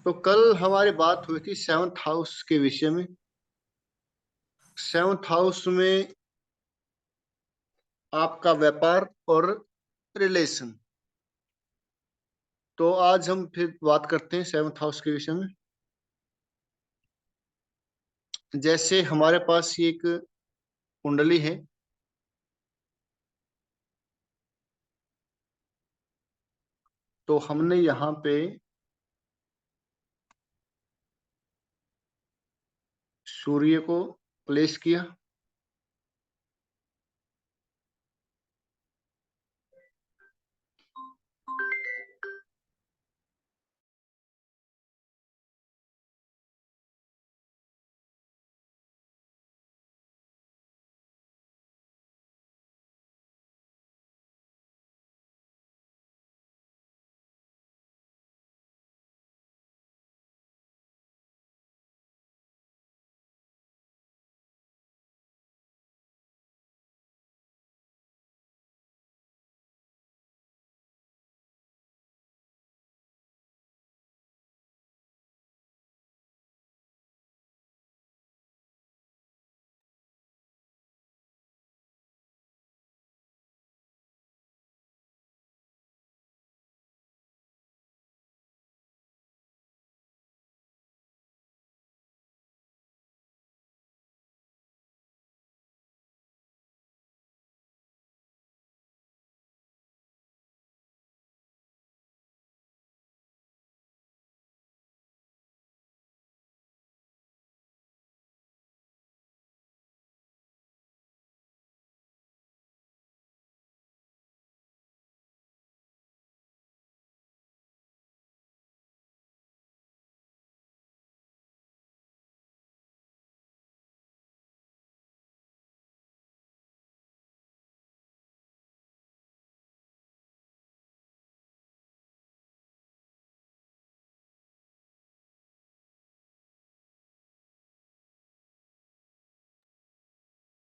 तो कल हमारी बात हुई थी सेवंथ हाउस के विषय में। सेवंथ हाउस में आपका व्यापार और रिलेशन। तो आज हम फिर बात करते हैं सेवंथ हाउस के विषय में। जैसे हमारे पास ये एक कुंडली है। तो हमने यहाँ पे सूर्य को प्लेस किया।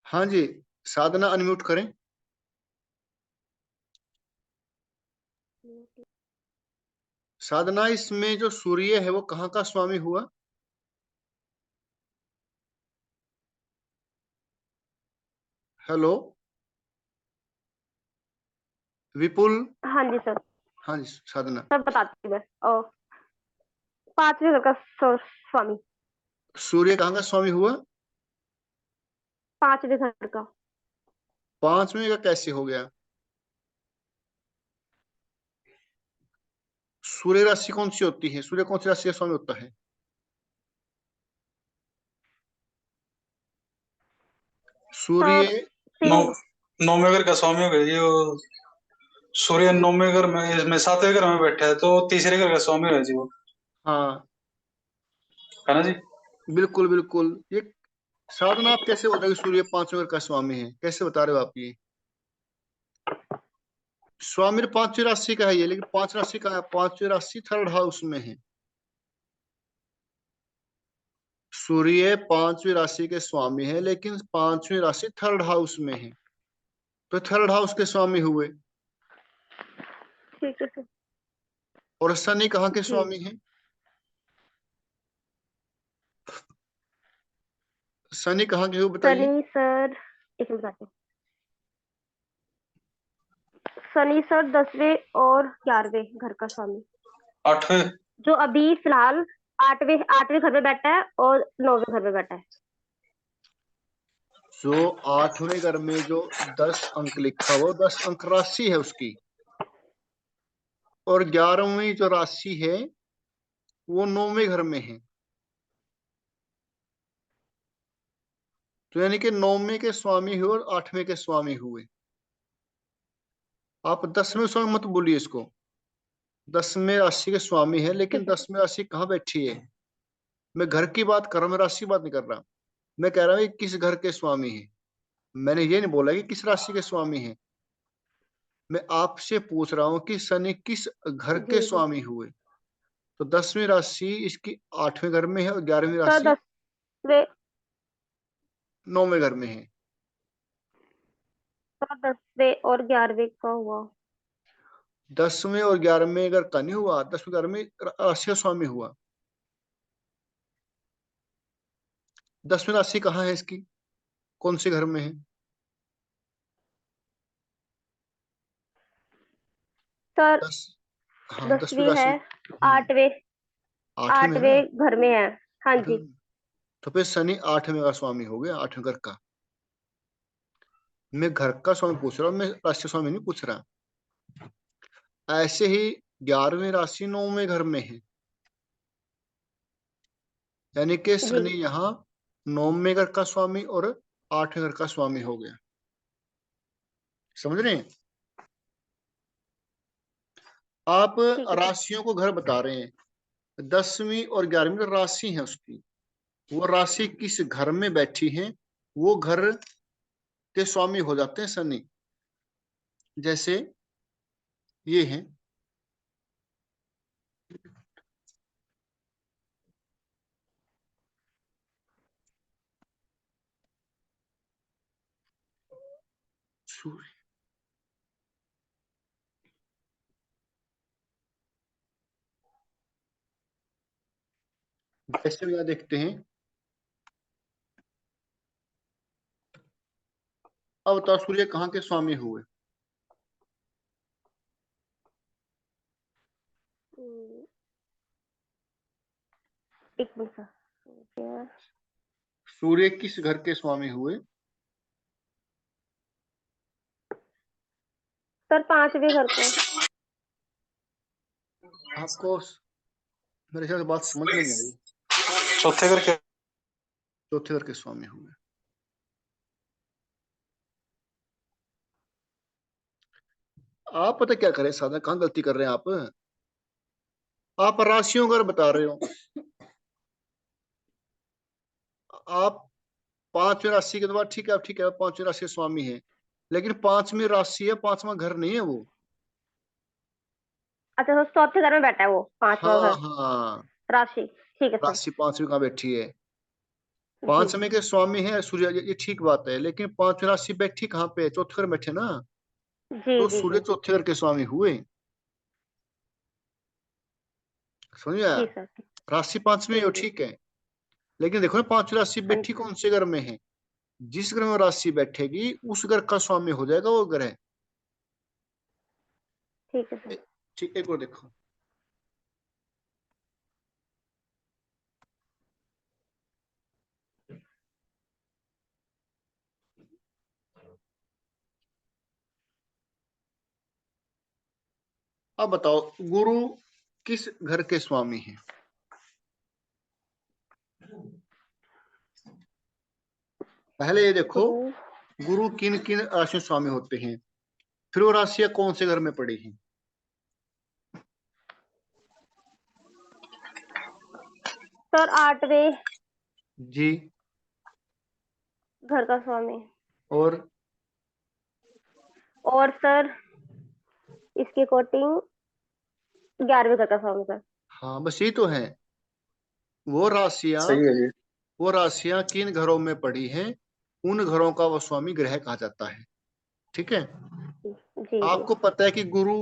हाँ जी, साधना अनम्यूट करें। साधना, इसमें जो सूर्य है वो कहाँ का स्वामी हुआ? हेलो विपुल। हाँ जी सर। हाँ जी साधना। सर बताती हूँ मैं। और पांचवें घर का स्वामी। सूर्य कहाँ का स्वामी हुआ? पांचवें घर का। पांचवें का कैसे हो गया? सूर्य राशि कौन सी होती है? सूर्य कौन सी राशि का स्वामी होता है? सूर्य सर नौ सिंह। नौवें घर का स्वामी हो गया जी वो। सूर्य नौवें घर में इसमें सातवें घर में बैठा है तो तीसरे घर का स्वामी है जी वो, हाँ है ना जी। बिल्कुल बिल्कुल। ये साधना, आप कैसे बता कि सूर्य पांचवें घर का स्वामी है? कैसे बता रहे हो आप ये? स्वामी पांचवी राशि का है ये, लेकिन पांच राशि का है। पांचवी राशि थर्ड हाउस में है। सूर्य पांचवी राशि के स्वामी है, लेकिन पांचवी राशि थर्ड हाउस में है। तो थर्ड हाउस के स्वामी हुए। ठीक है सर। और शनि कहाँ के जी। स्वामी है? शनि कहाँ के हो बताइए। शनि सर, एक मिनट बताते हैं। शनि सर 10वें और 11वें घर का स्वामी, आठवें। जो अभी फिलहाल आठवें आठवें घर में बैठा है और 9वें घर में बैठा है। जो आठवें घर में जो 10 अंक लिखा हुआ, 10 अंक राशि है उसकी। और 11वीं जो राशि है वो 9वें घर में है। तो यानी कि 9वें के स्वामी हुए और 8वें के स्वामी हुए। आप 10वें स्वामी मत बोलिए इसको। 10वें राशि के स्वामी है, लेकिन ठीक है। 10वें राशि कहाँ बैठी है? मैं घर की बात कर रहा हूँ, मैं राशि की बात नहीं कर रहा। मैं कह रहा हूँ कि किस घर के स्वामी है। मैंने ये नहीं बोला कि किस राशि के स्वामी है। मैं आपसे पूछ रहा हूँ कि शनि किस घर के जी जी। स्वामी हुए। तो 10वीं राशि इसकी 8वें घर में है और 11वीं सर राशि 10वें। 9वें घर में है। सर 10वें और 11वें का हुआ। 10वें और 11वें घर का नहीं हुआ, 10वें घर में राशि का स्वामी हुआ। 10वीं राशि कहाँ है इसकी, कौन से घर में है? सर 10, हाँ 10वीं 10वीं है, राशि। 8वें 8वीं में है ना? 8वें घर में है। हाँ जी। 8वीं में। तो फिर शनि 8वें का स्वामी हो गया, 8वें घर का। मैं घर का स्वामी पूछ रहा हूँ, मैं राशि स्वामी नहीं पूछ रहा। ऐसे ही 11वीं राशि 9वें घर में है, यानी कि जी शनि यहाँ 9वें घर का स्वामी और 8वें घर का स्वामी हो गया। समझ रहे हैं? आप ठीक है सर। राशियों को घर बता रहे हैं, 10वीं और 11वीं राशि है उसकी, वो राशि किस घर में बैठी है, वो घर के स्वामी हो जाते हैं शनि। जैसे ये है, सूर्य। जैसे यहाँ देखते हैं, अब बताओ सूर्य कहाँ के स्वामी हुए? हम्म, एक मिनट सर। सूर्य किस घर के स्वामी हुए? सर 5वें घर को। आपको मेरे ख्याल से बात समझ में नहीं आई। चौथे घर के। चौथे घर के स्वामी हुए। आप पता क्या करें, साधना कहाँ गलती कर रहे हैं आप राशियों का बता रहे हो। आप 5वीं राशि के बाद ठीक है, आप ठीक है 5वीं राशि के स्वामी है, लेकिन 5वीं राशि है, 5वां घर नहीं है वो। अच्छा सर, चौथे घर में बैठा है वो, 5वां हाँ घर। हाँ, राशि। ठीक है सर। राशि 5वीं कहाँ बैठी है? जी 5वें के स्वामी है सूर्य, ये ठीक बात है, लेकिन 5वीं राशि बैठी कहाँ पे? चौथे घर में बैठे ना। जी तो जी सूर्य जी। चौथे घर के स्वामी हुए। समझिए, जी सर। राशि 5वीं जी है जी। ठीक है, लेकिन देखो ना 5वीं राशि हाँ बैठी जी। कौन से घर में है? जिस घर में राशि बैठेगी उस घर का स्वामी हो जाएगा वो ग्रह। ठीक है सर। ए- ठीक, एक और देखो। अब बताओ गुरु किस घर के स्वामी है? पहले ये देखो, गुरु। गुरु किन किन राशि में स्वामी होते हैं, फिर वो राशियां कौन से घर में पड़ी हैं। सर 8वें जी। घर का स्वामी। और और सर इसके अकॉर्डिंग 11वें घर का स्वामी सर। हाँ बस यही तो है, वो राशियां सही है जी। वो राशियां किन घरों में पड़ी हैं, उन घरों का वो स्वामी ग्रह कहा जाता है। ठीक है। जी जी जी। आपको पता है कि गुरु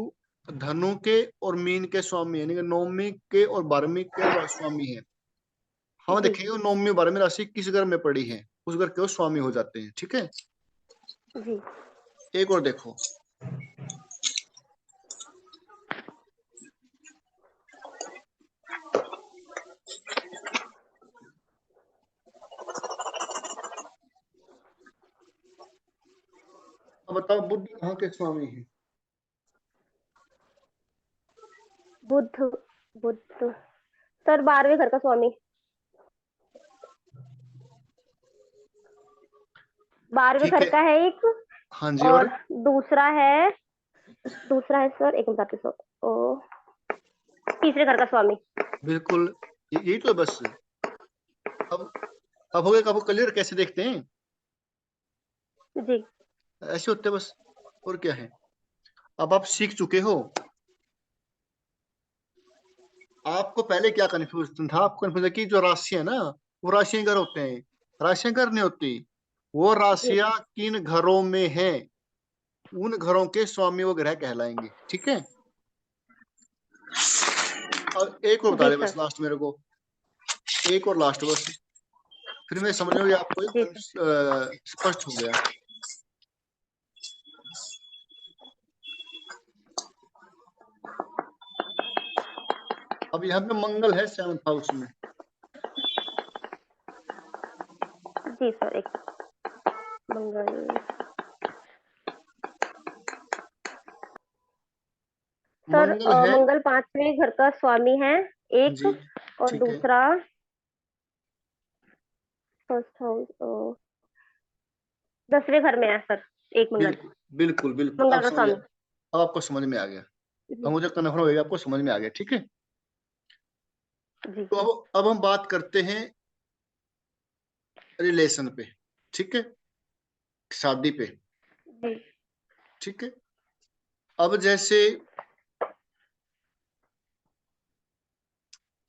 धनु के और मीन के स्वामी, यानी कि 9वीं के और 12वीं के स्वामी है। हम जी देखेंगे 9वीं 12वीं राशि किस घर में पड़ी है, उस घर के वो स्वामी हो जाते हैं। ठीक है। जी। एक और देखो, अब बताओ बुद्ध कहाँ के स्वामी है? बुध बुध सर 12वें घर का स्वामी। 12वें ठीक घर है। का है एक। हाँ जी। और और दूसरा है सर, एक मिनट सर। ओ, तीसरे घर का स्वामी। बिल्कुल, यही तो है बस। अब अब हो गया, अब क्लियर कैसे देखते हैं? जी ऐसे होते हैं बस, और क्या है। अब आप सीख चुके हो। आपको पहले क्या कन्फ्यूजन था? आपको कन्फ्यूजन कि जो राशि है ना, वो राशियां घर होते हैं। राशियां घर नहीं होती, वो जी। राशियां किन घरों में है, उन घरों के स्वामी वो ग्रह कहलाएंगे। ठीक है। अब एक और बता जी दे सर। बस लास्ट मेरे को, एक और लास्ट बस। फिर मैं समझ में आपको जी एकदम सर। स्पष्ट हो गया। अब यहाँ पे मंगल है 7th हाउस में। जी सर, एक मंगल सर, मंगल है। मंगल 5वें घर का स्वामी है एक, जी और ठीक है। दूसरा फर्स्ट हाउस 10वें घर में है सर, एक मंगल, बिल्कुल बिल्कुल बिल्कुल, अब मंगल का समझ स्वामी। अब आपको समझ में आ गया। अब जी मुझे कन्फर्म हो गया, आपको समझ में आ गया, ठीक है। जी तो सर। अब हम बात करते हैं रिलेशन पे, ठीक है, शादी पे, जी ठीक है। अब जैसे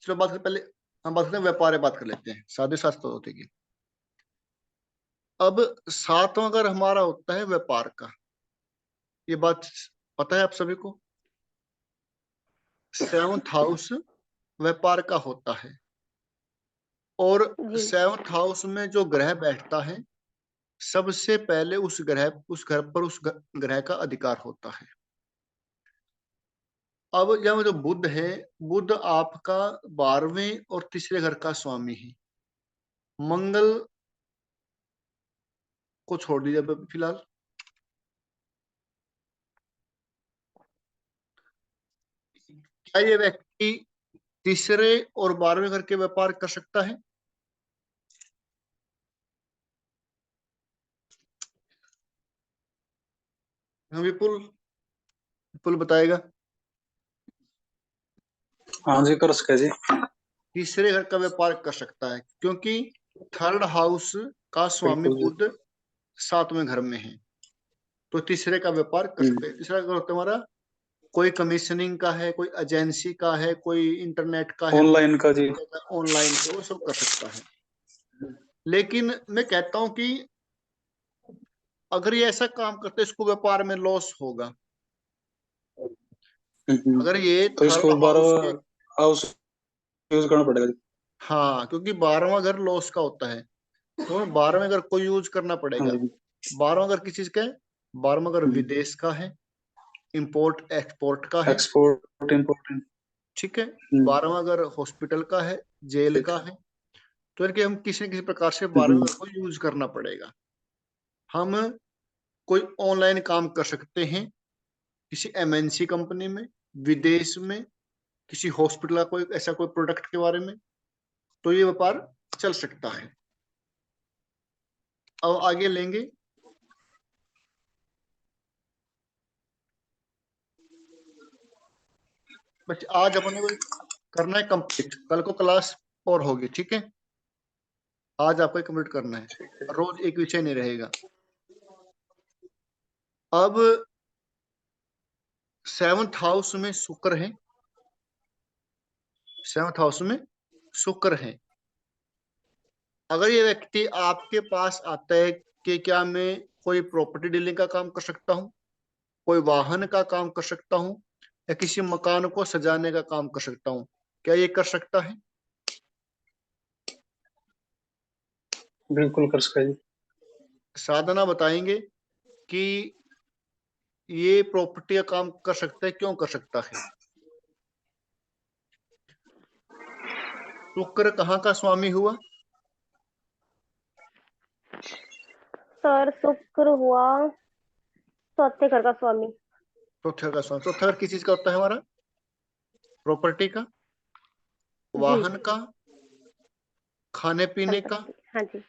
चलो बात कर, पहले हम बात करते हैं व्यापार, बात कर लेते हैं, शादी शास्त्र होते की। अब 7वां घर हमारा होता है व्यापार का, ये बात पता है आप सभी को। 7th हाउस व्यापार का होता है, और जी 7th हाउस में जो ग्रह बैठता है, सबसे पहले उस घर पर उस ग्रह का अधिकार होता है। अब यह जो बुध है, बुध आपका 12वें और तीसरे घर का स्वामी है। मंगल को छोड़ दीजिए अभी फिलहाल। क्या ये व्यक्ति तीसरे और 12वें घर के व्यापार कर सकता है? हाँ, विपुल, विपुल बताएगा। हाँ जी, कर सके जी। तीसरे घर का व्यापार कर सकता है, क्योंकि 3rd हाउस का स्वामी बिल्कुल जी। बुध 7वें घर में है, तो तीसरे का व्यापार कर सकते हैं। तीसरा घर होता है हमारा, कोई कमीशनिंग का है, कोई एजेंसी का है, कोई इंटरनेट का है, कोई ऑनलाइन का जी। ऑनलाइन का, वो सब कर सकता है। लेकिन मैं कहता हूं कि अगर ये ऐसा काम करते, इसको व्यापार में लॉस होगा। अगर ये तो 3rd इसको हाउस 12 के, हाउस यूज करना पड़ेगा जी। हाँ, क्योंकि 12वां घर लॉस का होता है, तो 12वें घर को यूज करना हाँ पड़ेगा। जी। 12वां घर किस चीज का है? 12वां घर विदेश का है, इंपोर्ट एक्सपोर्ट का है, एक्सपोर्ट इम्पोर्ट। ठीक है। 12वां घर हॉस्पिटल का है, जेल ठीक। का है। तो इनके हम किसी न किसी प्रकार से 12वें हम्म। घर को यूज करना पड़ेगा। हम कोई ऑनलाइन काम कर सकते हैं, किसी एमएनसी कंपनी में, विदेश में, किसी हॉस्पिटल का कोई ऐसा कोई प्रोडक्ट के बारे में, तो ये व्यापार चल सकता है। अब आगे लेंगे। बस आज अपने को करना है कंप्लीट, कल को क्लास और होगी, ठीक है। आज आपको कंप्लीट करना है, रोज एक विषय नहीं रहेगा। अब 7th हाउस में शुक्र है, 7th हाउस में शुक्र है। अगर ये व्यक्ति आपके पास आता है कि क्या मैं कोई प्रॉपर्टी डीलिंग का काम कर सकता हूँ, कोई वाहन का काम कर सकता हूँ, या किसी मकान को सजाने का काम कर सकता हूँ, क्या ये कर सकता है? बिल्कुल कर सके जी। साधना बताएंगे कि ये प्रॉपर्टी का काम कर सकता है, क्यों कर सकता है। शुक्र कहाँ का स्वामी हुआ? सर, शुक्र हुआ चौथे घर का स्वामी। चौथे का स्वामी। चौथा घर किस चीज का होता है हमारा? प्रॉपर्टी का, जी, वाहन का, खाने पीने का, संपत्ति, हाँ जी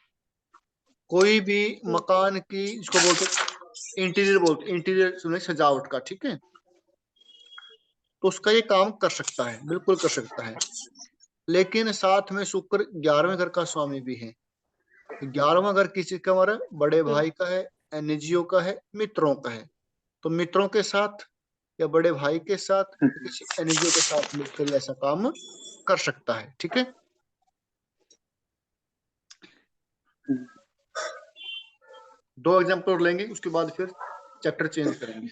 कोई भी जी। मकान की, जिसको बोलते इंटीरियर सुने, सजावट का, ठीक है। तो उसका ये काम कर सकता है, बिल्कुल कर सकता है। लेकिन साथ में शुक्र 11वें घर का स्वामी भी है। 11वां घर किस चीज का हमारा? बड़े हम्म, भाई का है, एनजीओ का है, मित्रों का है। तो मित्रों के साथ, या बड़े भाई के साथ, या किसी एनजीओ के साथ मिलकर ये ऐसा काम कर सकता है, ठीक है। दो एग्जाम्पल और लेंगे, उसके बाद फिर चैप्टर चेंज करेंगे।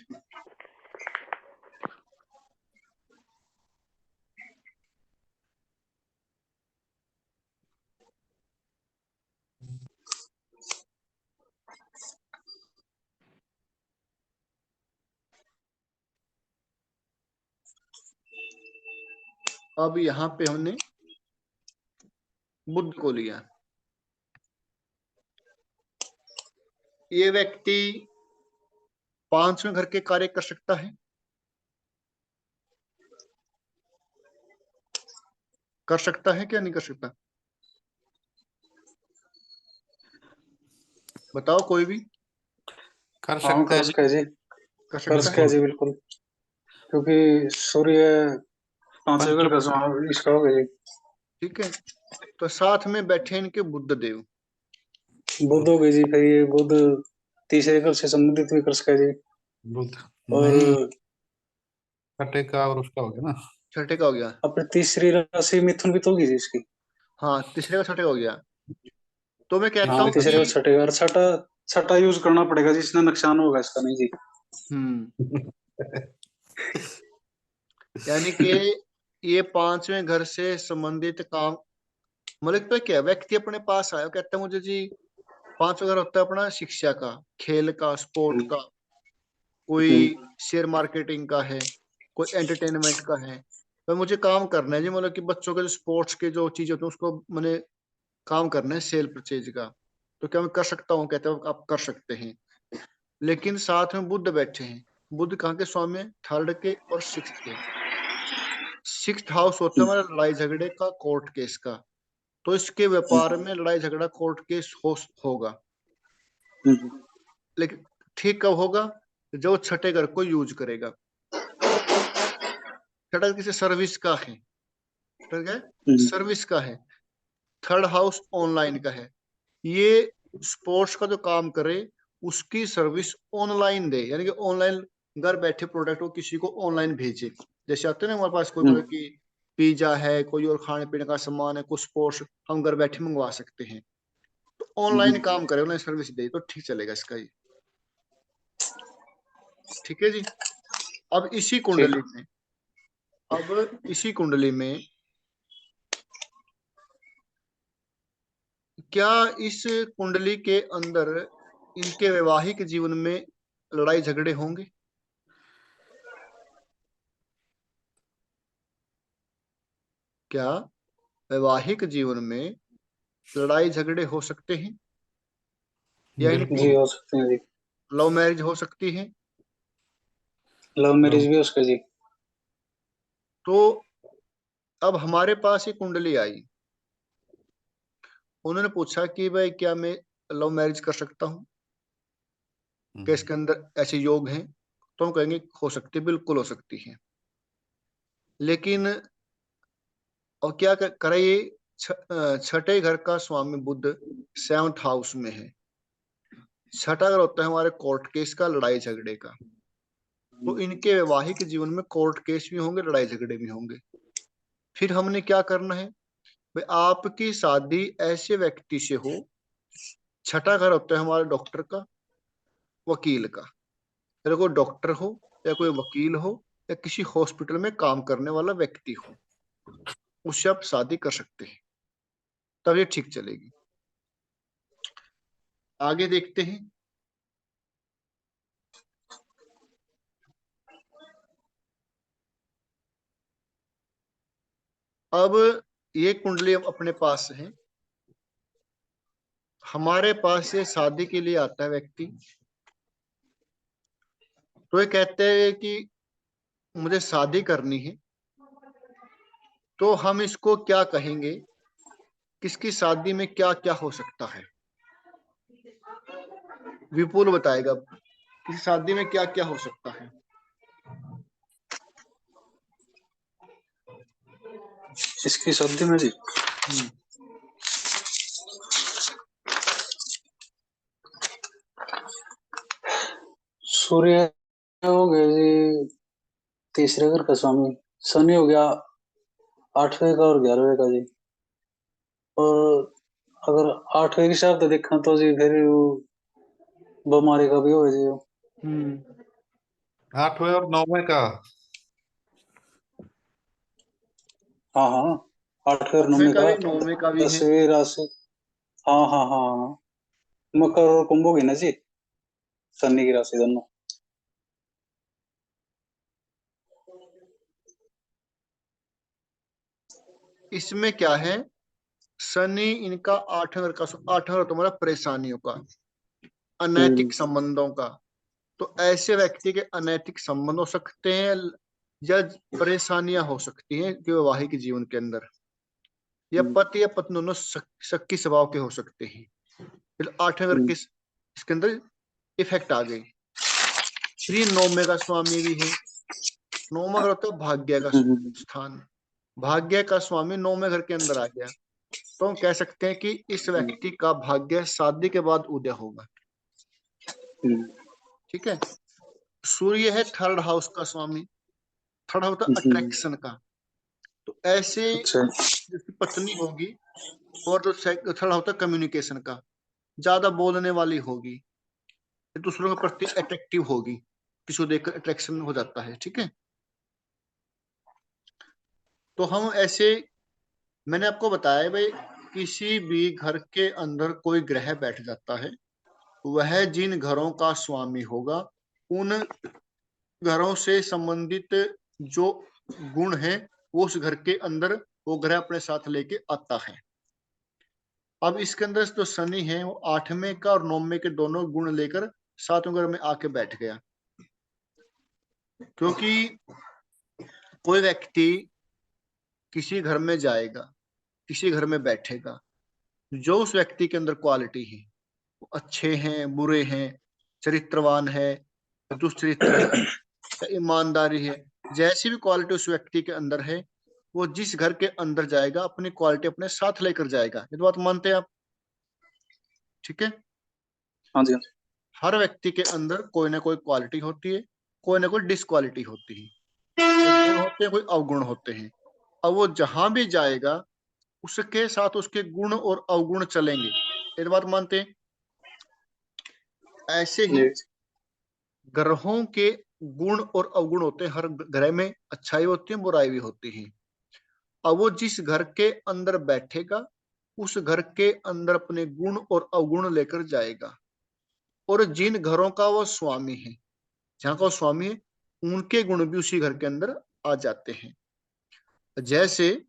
अब यहाँ पे हमने बुध को लिया। ये व्यक्ति पांचवें घर के कार्य कर सकता है? कर सकता है क्या नहीं कर सकता? बताओ कोई भी। कर हाँ सकता है कर जी। सकते हैं जी, कर कर सकता सकते है। हैं जी बिल्कुल, क्योंकि सूर्य पांचवें घर का स्वामी इसका हो गया जी। ठीक है, तो साथ में बैठे इनके बुध देव। बुध हो गई जी, फिर ये बुध तीसरे घर से संबंधित भी कर सकते हैं जी। बुध और नहीं, छठे का और उसका हो गया ना। छठे का हो गया। अपनी तीसरी राशि मिथुन भी तो होगी जी इसकी। हाँ, तीसरे का छठे का हो गया। तो मैं कहता हाँ हूँ तीसरे कि और छठे का, और छठा छठा यूज करना पड़ेगा जी, इसमें नुकसान होगा इसका नहीं जी। यानी कि ये पांचवें घर से संबंधित काम, मतलब तो क्या व्यक्ति अपने पास आया कहता है मुझे जी, पांचवें घर होता है अपना शिक्षा का, खेल का, स्पोर्ट का, कोई शेयर मार्केटिंग का है, कोई एंटरटेनमेंट का है। तो मुझे काम करना है जी, मतलब कि बच्चों के जो स्पोर्ट्स के जो चीजें होती है उसको मैंने काम करना है, सेल परचेज का। तो क्या मैं कर सकता हूँ? कहते हो आप कर सकते हैं, लेकिन साथ में बुध बैठे हैं। बुध कहाँ के स्वामी है? थर्ड के और सिक्स्थ के। सिक्स्थ हाउस होता है हमारा लड़ाई झगड़े का, कोर्ट केस का। तो इसके व्यापार में लड़ाई झगड़ा, कोर्ट केस होगा। लेकिन ठीक कब होगा? जो छठे घर को यूज करेगा। छठा किसी सर्विस का है, ठीक है, सर्विस का है। थर्ड हाउस ऑनलाइन का है। ये स्पोर्ट्स का जो काम करे उसकी सर्विस ऑनलाइन दे, यानी कि ऑनलाइन घर बैठे प्रोडक्ट को किसी को ऑनलाइन भेजे। जैसे आते हैं ना हमारे पास कोई मतलब कि पिज्जा है, कोई और खाने पीने का सामान है, कुछ स्पोर्ट्स हम घर बैठे मंगवा सकते हैं। तो ऑनलाइन काम करे, ऑनलाइन सर्विस दे तो ठीक चलेगा इसका ये। ठीक है जी। अब इसी ठीक। कुंडली में, अब इसी कुंडली में क्या इस कुंडली के अंदर इनके वैवाहिक जीवन में लड़ाई झगड़े होंगे? क्या वैवाहिक जीवन में लड़ाई झगड़े हो सकते हैं? या बिल्कुल। जी इनकी हो सकते हैं जी, लव मैरिज हो सकती है? लव लव मैरिज भी हो सकता है जी। तो अब हमारे पास ये कुंडली आई, उन्होंने पूछा कि भाई क्या मैं लव मैरिज कर सकता हूँ? क्या इसके अंदर ऐसे योग हैं? तो हम कहेंगे हो सकती है, बिल्कुल हो सकती है। लेकिन और क्या करे ये? छठे घर का स्वामी बुध सेवंथ हाउस में है। छठा घर होता है हमारे कोर्ट केस का, लड़ाई झगड़े का। तो इनके वैवाहिक जीवन में कोर्ट केस भी होंगे, लड़ाई झगड़े भी होंगे। फिर हमने क्या करना है? भाई आपकी शादी ऐसे व्यक्ति से हो, छठा घर होता है हमारे डॉक्टर का, वकील का। अगर कोई डॉक्टर हो या कोई वकील हो या किसी हॉस्पिटल में काम करने वाला व्यक्ति हो, उससे आप शादी कर सकते हैं, तब ये ठीक चलेगी। आगे देखते हैं। अब ये कुंडली अपने पास है, हमारे पास ये शादी के लिए आता है व्यक्ति। तो ये कहते हैं कि मुझे शादी करनी है। तो हम इसको क्या कहेंगे? किसकी शादी में क्या क्या हो सकता है? विपुल बताएगा किसी शादी में क्या क्या हो सकता है। इसकी शादी में जी हम्म। सूर्य हो गए जी तीसरे घर का स्वामी, शनि हो गया आठवें का और 11वें का जी। और अगर आठवें के हिसाब से देखा तो जी फिर वो बीमारी का भी हो जी वो। हम्म। आठवें और नौवें का। हाँ हाँ, आठवें और आठवें नौवें का का, भी, नौवें का भी है। 10वीं राशि। हाँ हाँ हाँ हाँ, मकर और कुंभ होगी ना जी, शनि की राशि दोनों। इसमें क्या है, शनि इनका 8वें घर का, 8वां घर तुम्हारा परेशानियों का, अनैतिक संबंधों का। तो ऐसे व्यक्ति के अनैतिक संबंध हो सकते हैं या परेशानियां हो सकती हैं कि वैवाहिक जीवन के अंदर, या पति या पत्नी दोनों शक्की स्वभाव के हो सकते हैं। फिर 8वें घर के इसके अंदर इफेक्ट आ गई। फिर 9वें का स्वामी भी है। 9वां घर होता है भाग्य का स्थान। भाग्य का स्वामी 9वें घर के अंदर आ गया, तो हम कह सकते हैं कि इस व्यक्ति का भाग्य शादी के बाद उदय होगा। ठीक है। सूर्य है थर्ड हाउस का स्वामी। थर्ड हाउस होता है अट्रैक्शन का। तो ऐसे जिसकी पत्नी होगी, और जो थर्ड होता है कम्युनिकेशन का, ज्यादा बोलने वाली होगी, दूसरों के प्रति अट्रैक्टिव होगी, किसी को देखकर अट्रैक्शन हो जाता है। ठीक है। तो हम ऐसे, मैंने आपको बताया भाई, किसी भी घर के अंदर कोई ग्रह बैठ जाता है, वह जिन घरों का स्वामी होगा, उन घरों से संबंधित जो गुण है वो उस घर के अंदर वो ग्रह अपने साथ लेके आता है। अब इसके अंदर जो शनि है वो 8वें का और 9वें के दोनों गुण लेकर 7वें घर में आके बैठ गया। क्योंकि कोई व्यक्ति किसी घर में जाएगा, किसी घर में बैठेगा, जो उस व्यक्ति के अंदर क्वालिटी है, वो अच्छे हैं, बुरे हैं, चरित्रवान है, दुष्चरित्र है, ईमानदारी है, जैसी भी क्वालिटी उस व्यक्ति के अंदर है, वो जिस घर के अंदर जाएगा अपनी क्वालिटी अपने साथ लेकर जाएगा। ये तो बात मानते हैं आप? ठीक है। हाँ जी। हर व्यक्ति के अंदर कोई ना कोई क्वालिटी होती है, कोई ना कोई डिसक्वालिटी होती है, कोई गुण होते हैं, कोई अवगुण होते हैं। अब वो जहां भी जाएगा उसके साथ उसके गुण और अवगुण चलेंगे। ये बात मानते हैं? ऐसे ही ग्रहों के गुण और अवगुण होते हैं। हर ग्रह में अच्छाई होती है, बुराई भी होती है। अब वो जिस घर के अंदर बैठेगा उस घर के अंदर अपने गुण और अवगुण लेकर जाएगा। और जिन घरों का वो स्वामी है, जहां का वो स्वामी है, उनके गुण भी उसी घर के अंदर आ जाते हैं। जैसे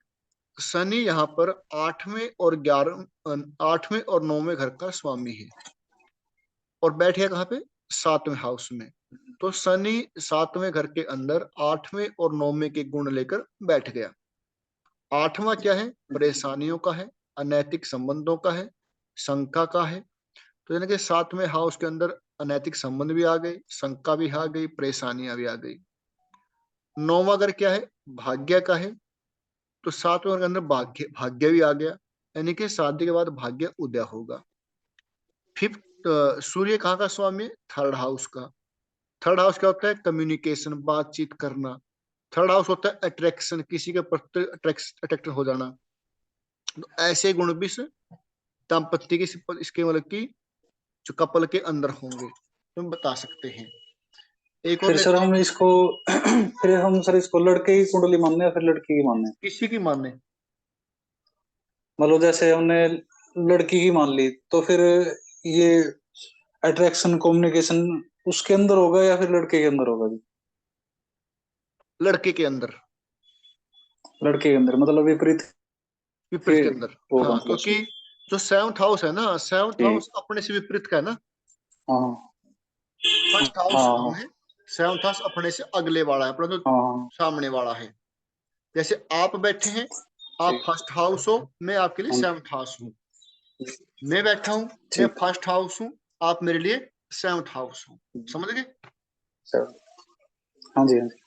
शनि यहाँ पर 8वें और 9वें घर का स्वामी है, और बैठ गया कहाँ पे, 7वें हाउस में। तो शनि 7वें घर के अंदर 8वें और 9वें के गुण लेकर बैठ गया। 8वां क्या है, परेशानियों का है, अनैतिक संबंधों का है, शंका का है। तो यानी कि 7वें हाउस के अंदर अनैतिक संबंध भी आ गए, शंका भी आ गई, परेशानियां भी आ गई। 9वां घर क्या है, भाग्य का है। तो 7वें घर के अंदर भाग्य भाग्य भी आ गया, यानी कि शादी के बाद भाग्य उदय होगा। फिफ्थ, सूर्य कहाँ का स्वामी है, थर्ड हाउस का। थर्ड हाउस क्या होता है, कम्युनिकेशन, बातचीत करना। थर्ड हाउस होता है अट्रैक्शन, किसी के प्रति अट्रैक्ट हो जाना। तो ऐसे गुण भी दाम्पत्य की इसके मतलब की जो कपल के अंदर होंगे, तो हम बता सकते हैं। एक और फिर सर लेते हैं, हम इसको फिर हम सर इसको लड़के की कुंडली मानने या फिर लड़की की मानने? किसी की माने। मतलब जैसे हमने लड़की की मान ली तो फिर ये अट्रैक्शन कम्युनिकेशन उसके अंदर होगा या फिर लड़के के अंदर होगा जी? लड़के के अंदर, लड़के के अंदर मतलब विपरीत विपरीत के के अंदर। होगा हाँ, मतलब क्योंकि उसमें। जो 7th हाउस है ना, 7th ठीक। हाउस अपने से विपरीत का है ना। हाँ फर्स्ट हाउस कौन हाँ है, 7th हाउस अपने से अगले वाला है, अपना जो हाँ। सामने वाला है। जैसे आप बैठे हैं, आप ठीक। फर्स्ट हाउस हो, मैं आपके लिए हाँ 7th हाउस हूँ। मैं बैठा हूँ, मैं ठीक। फर्स्ट हाउस हूँ, आप मेरे लिए 7th हाउस हो। समझ गए? सर हाँ जी हाँ जी।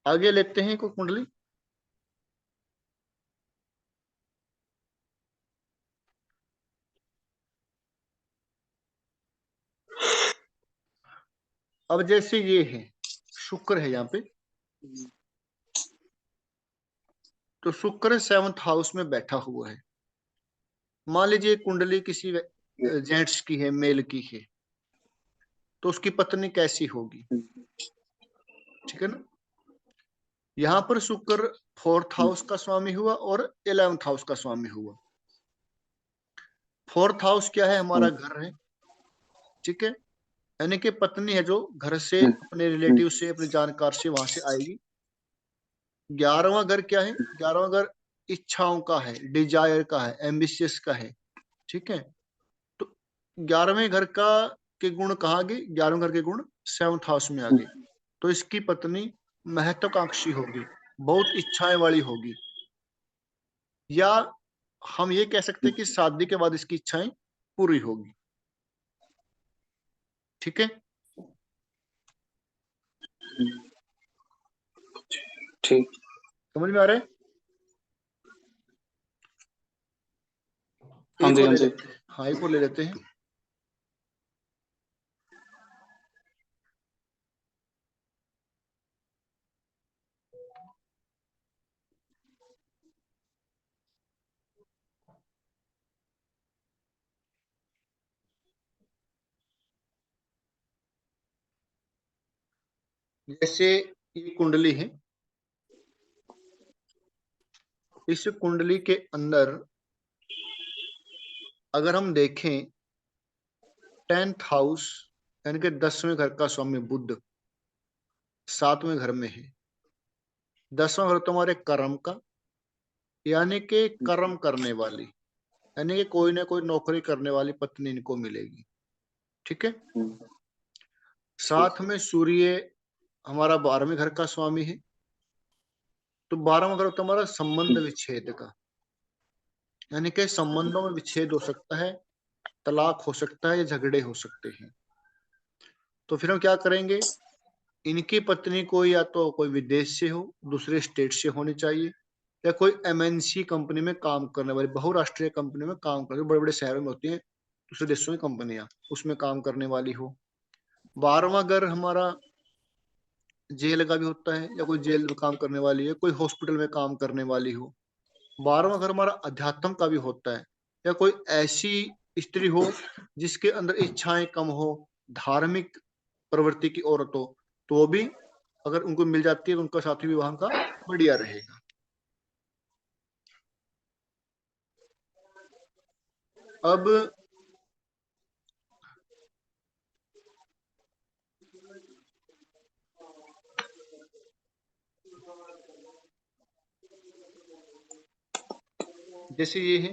आगे लेते हैं कोई कुंडली। अब जैसे ये है, शुक्र है यहाँ पे, तो शुक्र 7th हाउस में बैठा हुआ है। मान लीजिए कुंडली किसी जेंट्स की है, मेल की है, तो उसकी पत्नी कैसी होगी? ठीक है ना। यहाँ पर शुक्र 4th हाउस का स्वामी हुआ और 11th हाउस का स्वामी हुआ। 4th हाउस क्या है, हमारा घर है। ठीक है। यानी कि पत्नी है जो घर से अपने रिलेटिव से, अपने जानकार से वहां से आएगी। 11वां घर क्या है? 11वां घर इच्छाओं का है, डिजायर का है, एम्बिशियस का है। ठीक है, तो 11वें घर का के गुण कहाँ गए? 11वें घर के गुण 7th हाउस में आ गए। तो इसकी पत्नी महत्वाकांक्षी होगी, बहुत इच्छाएं वाली होगी, या हम ये कह सकते हैं कि शादी के बाद इसकी इच्छाएं पूरी होगी। ठीक है, ठीक। समझ में आ रहा है? हाँ एक जी, और हाँ ले जी। लेते हैं। हाँ, एक और ले लेते हैं। जैसे ये कुंडली है, इस कुंडली के अंदर अगर हम देखें 10th हाउस यानी कि 10वें घर का स्वामी बुध 7वें घर में है। 10वां घर तुम्हारे कर्म का, यानी कि कर्म करने वाली, यानी कि कोई ना कोई नौकरी करने वाली पत्नी इनको मिलेगी। ठीक है, साथ में सूर्य हमारा 12वें घर का स्वामी है। तो 12वां घर तुम्हारा संबंध विच्छेद का, यानी कि संबंधों में विच्छेद हो सकता है, तलाक हो सकता है, या झगड़े हो सकते हैं। तो फिर हम क्या करेंगे? इनकी पत्नी को या तो कोई विदेश से हो, दूसरे स्टेट से होनी चाहिए, या कोई एमएनसी कंपनी में काम करने वाली, बहुराष्ट्रीय कंपनी में काम करने, बड़े बड़े शहरों में होती हैं दूसरे देशों की कंपनियां, उसमें काम करने वाली हो। 12वां घर हमारा जेल का भी होता है, या कोई जेल में काम करने वाली है, कोई हॉस्पिटल में काम करने वाली हो। 12वां घर हमारा अध्यात्म का भी होता है, या कोई ऐसी स्त्री हो जिसके अंदर इच्छाएं कम हो, धार्मिक प्रवृत्ति की औरत हो, तो वो भी अगर उनको मिल जाती है तो उनका साथी विवाह का बढ़िया रहेगा। अब जैसे ये है,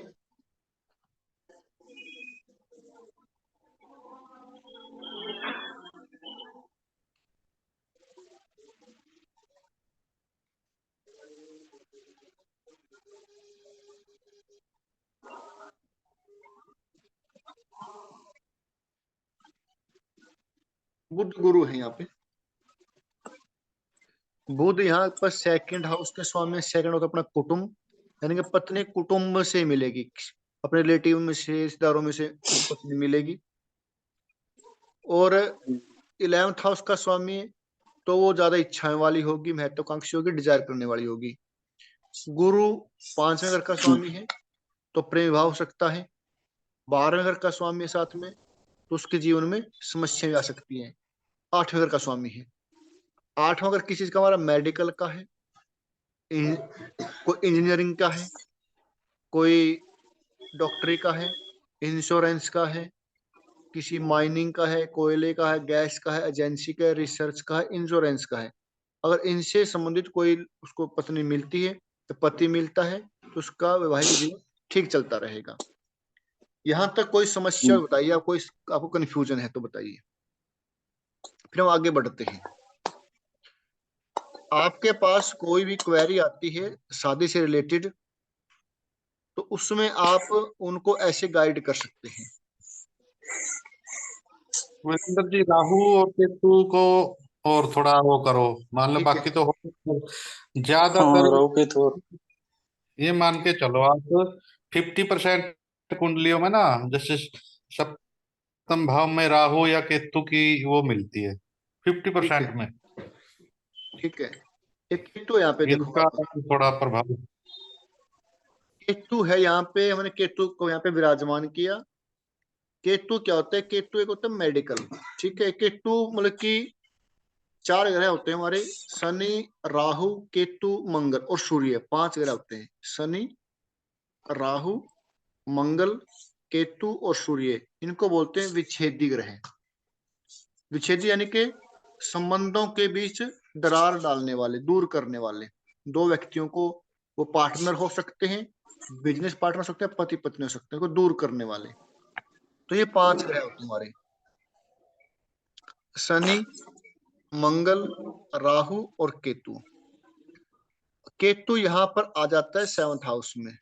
बुध गुरु है यहाँ पे। बुध यहाँ पर 2nd हाउस के स्वामी। 2nd हाउस अपना कुटुंब, यानी कि पत्नी कुटुंब से मिलेगी, अपने रिलेटिव में से, रिश्तेदारों में से पत्नी मिलेगी। और 11th हाउस का स्वामी है, तो वो ज्यादा इच्छाएं वाली होगी, महत्वाकांक्षी होगी, डिजायर करने वाली होगी। गुरु 5वें घर का स्वामी है, तो प्रेम विवाह हो सकता है। 12वें घर का स्वामी है साथ में, तो उसके जीवन में समस्याएं आ सकती हैं। 8वें घर का स्वामी है। 8वां घर किसी चीज का हमारा मेडिकल का है, कोई इंजीनियरिंग का है, कोई डॉक्टरी का है, इंश्योरेंस का है, किसी माइनिंग का है, कोयले का है, गैस का है, एजेंसी का है, रिसर्च का है, इंश्योरेंस का है। अगर इनसे संबंधित कोई उसको पत्नी मिलती है, तो पति मिलता है, तो उसका वैवाहिक जीवन ठीक चलता रहेगा। यहाँ तक कोई समस्या बताइए, आप कोई आपको कंफ्यूजन है तो बताइए, फिर हम आगे बढ़ते हैं। आपके पास कोई भी क्वेरी आती है शादी से रिलेटेड, तो उसमें आप उनको ऐसे गाइड कर सकते हैं। वीरेंद्र जी, राहु और केतु को और थोड़ा वो करो, मान लो ठीक है, बाकी तो हाँ, ज्यादातर राहु केतु। ये मान के चलो आप 50% कुंडलियों में ना, जैसे सप्तम भाव में राहु या केतु की वो मिलती है ठीक 50% है, में। ठीक है। एक केतु यहाँ पे देखो इनका आप, थोड़ा प्रभाव। केतु है यहाँ पे, हमने केतु को यहाँ पे विराजमान किया। केतु क्या होता है? केतु एक होता है मेडिकल। ठीक है, केतु मतलब कि 4 ग्रह होते हैं हमारे, शनि, राहु, केतु, मंगल और सूर्य। 5 ग्रह होते हैं, शनि, राहु, मंगल, केतु और सूर्य। इनको बोलते हैं विच्छेदी ग्रह। विच्छेदी यानी कि संबंधों के बीच दरार डालने वाले, दूर करने वाले, दो व्यक्तियों को, वो पार्टनर हो सकते हैं, बिजनेस पार्टनर हो सकते हैं, पति पत्नी हो सकते हैं, को दूर करने वाले। तो ये 5 ग्रह होते हैं हमारे, शनि, मंगल, राहु और केतु। केतु यहाँ पर आ जाता है 7th हाउस में,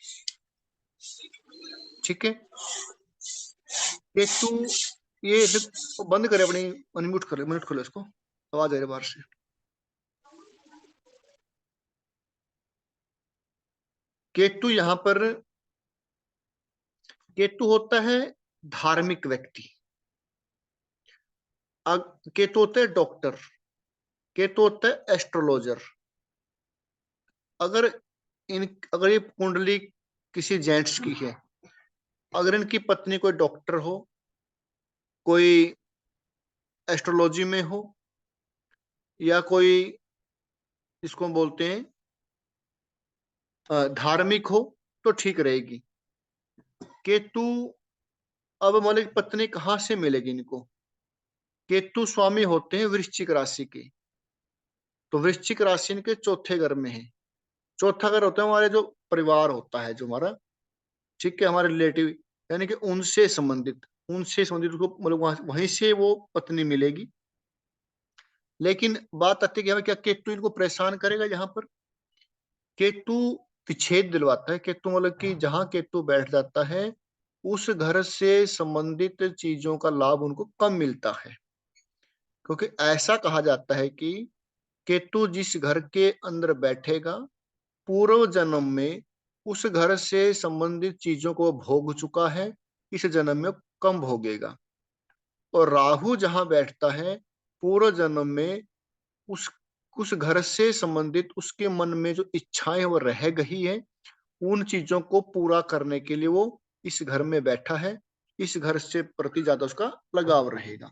ठीक है। केतु ये बंद करे अपनी, अनम्यूट कर ले, म्यूट खोलो इसको, आवाज आ रही है बाहर से। केतु यहाँ पर, केतु होता है धार्मिक व्यक्ति, केतु होता है डॉक्टर, केतु होता है एस्ट्रोलॉजर। अगर अगर ये कुंडली किसी जेंट्स की है, अगर इनकी पत्नी कोई डॉक्टर हो, कोई एस्ट्रोलॉजी में हो, या कोई इसको बोलते हैं धार्मिक हो, तो ठीक रहेगी। केतु, अब मालिक पत्नी कहां से मिलेगी इनको? केतु स्वामी होते हैं वृश्चिक राशि के, तो वृश्चिक राशि इनके चौथे घर में है। चौथा घर होता है हमारे जो परिवार होता है, जो हमारा, ठीक है, हमारे रिलेटिव, यानी कि उनसे संबंधित उसको मतलब वहीं से वो पत्नी मिलेगी। लेकिन बात आती है कि हमें क्या केतु इनको परेशान करेगा? यहाँ पर केतु विच्छेद दिलवाता है। केतु मतलब कि जहां केतु बैठ जाता है, उस घर से संबंधित चीजों का लाभ उनको कम मिलता है, क्योंकि ऐसा कहा जाता है कि केतु जिस घर के अंदर बैठेगा, पूर्व जन्म में उस घर से संबंधित चीजों को भोग चुका है, इस जन्म में कम भोगेगा। और राहु जहां बैठता है, पूर्व जन्म में उस उस घर से संबंधित उसके मन में जो इच्छाएं वो रह गई है, उन चीजों को पूरा करने के लिए वो इस घर में बैठा है, इस घर से प्रति ज्यादा उसका लगाव रहेगा।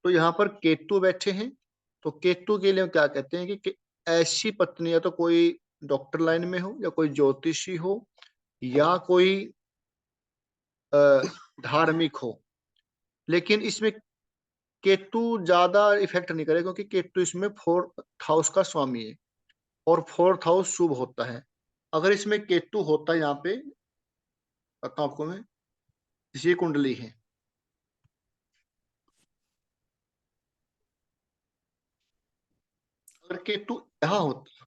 तो यहाँ पर केतु बैठे हैं, तो केतु के लिए क्या कहते हैं कि ऐसी पत्नी या तो कोई डॉक्टर लाइन में हो, या कोई ज्योतिषी हो, या कोई धार्मिक हो। लेकिन इसमें केतु ज्यादा इफेक्ट नहीं करेगा, क्योंकि केतु इसमें 4th हाउस का स्वामी है, और 4th हाउस शुभ होता है। अगर इसमें केतु होता है, यहाँ पे बताऊं आपको मैं, ये कुंडली है, अगर केतु यहाँ होता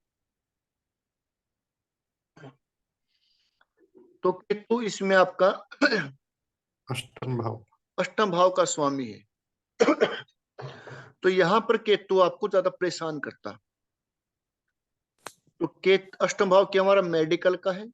तो केतु इसमें आपका अष्टम भाव। 8th भाव का स्वामी है। तो यहाँ पर केतु आपको ज्यादा परेशान करता। तो 8th भाव क्या हमारा मेडिकल का है।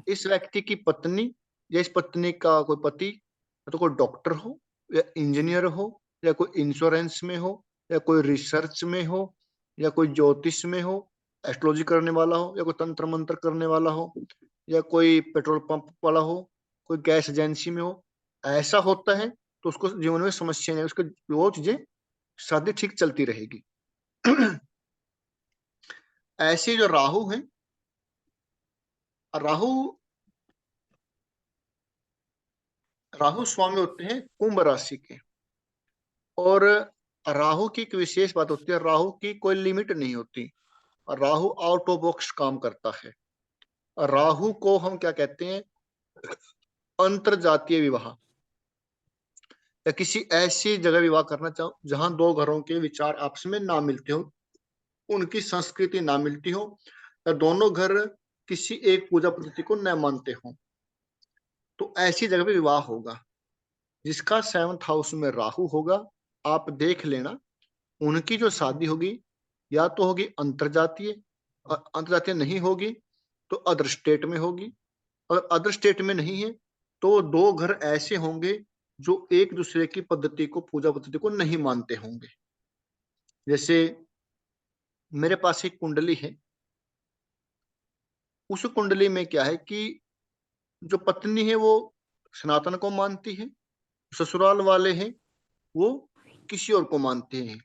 इस व्यक्ति की पत्नी, या इस पत्नी का कोई पति, या तो कोई डॉक्टर हो, या इंजीनियर हो, या कोई इंश्योरेंस में हो, या कोई रिसर्च में हो, या कोई ज्योतिष में हो, एस्ट्रोलॉजी करने वाला हो, या कोई तंत्र मंत्र करने वाला हो, या कोई पेट्रोल पंप वाला हो, कोई गैस एजेंसी में हो, ऐसा होता है तो उसको जीवन में समस्या नहीं, उसको वो चीजें शादी ठीक चलती रहेगी। ऐसे जो राहु है, राहु राहु स्वामी होते हैं कुंभ राशि के। और राहु की एक विशेष बात होती है, राहु की कोई लिमिट नहीं होती, राहु आउट ऑफ बॉक्स काम करता है। राहु को हम क्या कहते हैं, अंतर जातीय विवाह, या किसी ऐसी जगह विवाह करना चाहो जहां दो घरों के विचार आपस में ना मिलते हो, उनकी संस्कृति ना मिलती हो, या दोनों घर किसी एक पूजा पद्धति को न मानते हो, तो ऐसी जगह पे विवाह होगा। जिसका 7th हाउस में राहु होगा, आप देख लेना, उनकी जो शादी होगी या तो होगी अंतरजातीय, और अंतरजातीय नहीं होगी तो अदर स्टेट में होगी। अगर अदर स्टेट में नहीं है तो दो घर ऐसे होंगे जो एक दूसरे की पद्धति को, पूजा पद्धति को नहीं मानते होंगे। जैसे मेरे पास एक कुंडली है, उस कुंडली में क्या है कि जो पत्नी है वो सनातन को मानती है, ससुराल वाले हैं वो किसी और को मानते हैं।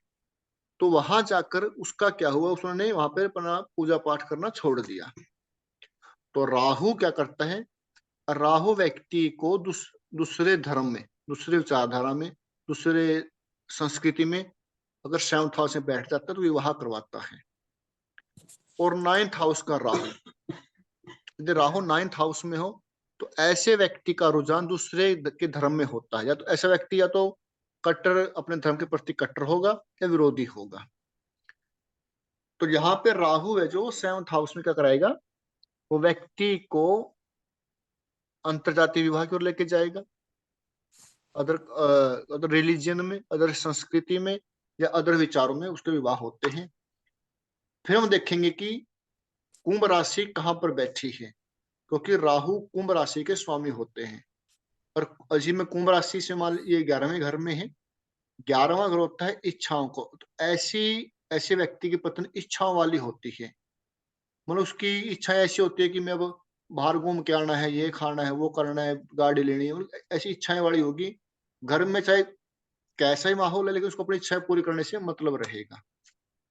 तो वहां जाकर उसका क्या हुआ, उसने वहां पे अपना पूजा पाठ करना छोड़ दिया। तो राहु क्या करता है, राहु व्यक्ति को दूसरे धर्म में, दूसरे विचारधारा में, दूसरे संस्कृति में अगर 7th हाउस में बैठ जाता है तो विवाह करवाता है। और 9th हाउस का राहु, यदि राहु 9th हाउस में हो तो ऐसे व्यक्ति का रुझान दूसरे के धर्म में होता है। या तो ऐसा व्यक्ति या तो कट्टर, अपने धर्म के प्रति कट्टर होगा या विरोधी होगा। तो यहाँ पे राहु है जो 7th हाउस में क्या कराएगा, वो व्यक्ति को अंतरजातीय विवाह की ओर लेके जाएगा, अदर रिलीजन में, अदर संस्कृति में या अदर विचारों में उसके विवाह होते हैं। फिर हम देखेंगे कि कुंभ राशि कहाँ पर बैठी है, क्योंकि राहु कुंभ राशि के स्वामी होते हैं। और अजी में कुंभ राशि से मान ये 11वें घर में है। 11वां घर होता है इच्छाओं को। तो ऐसे व्यक्ति की पत्नी इच्छाओं वाली होती है, मतलब उसकी इच्छाएं ऐसी होती है कि मैं अब बाहर घूम के आना है, ये खाना है, वो करना है, गाड़ी लेनी है, मतलब ऐसी इच्छाएं वाली होगी। घर में चाहे कैसा ही माहौल है लेकिन उसको अपनी इच्छाएं पूरी करने से मतलब रहेगा।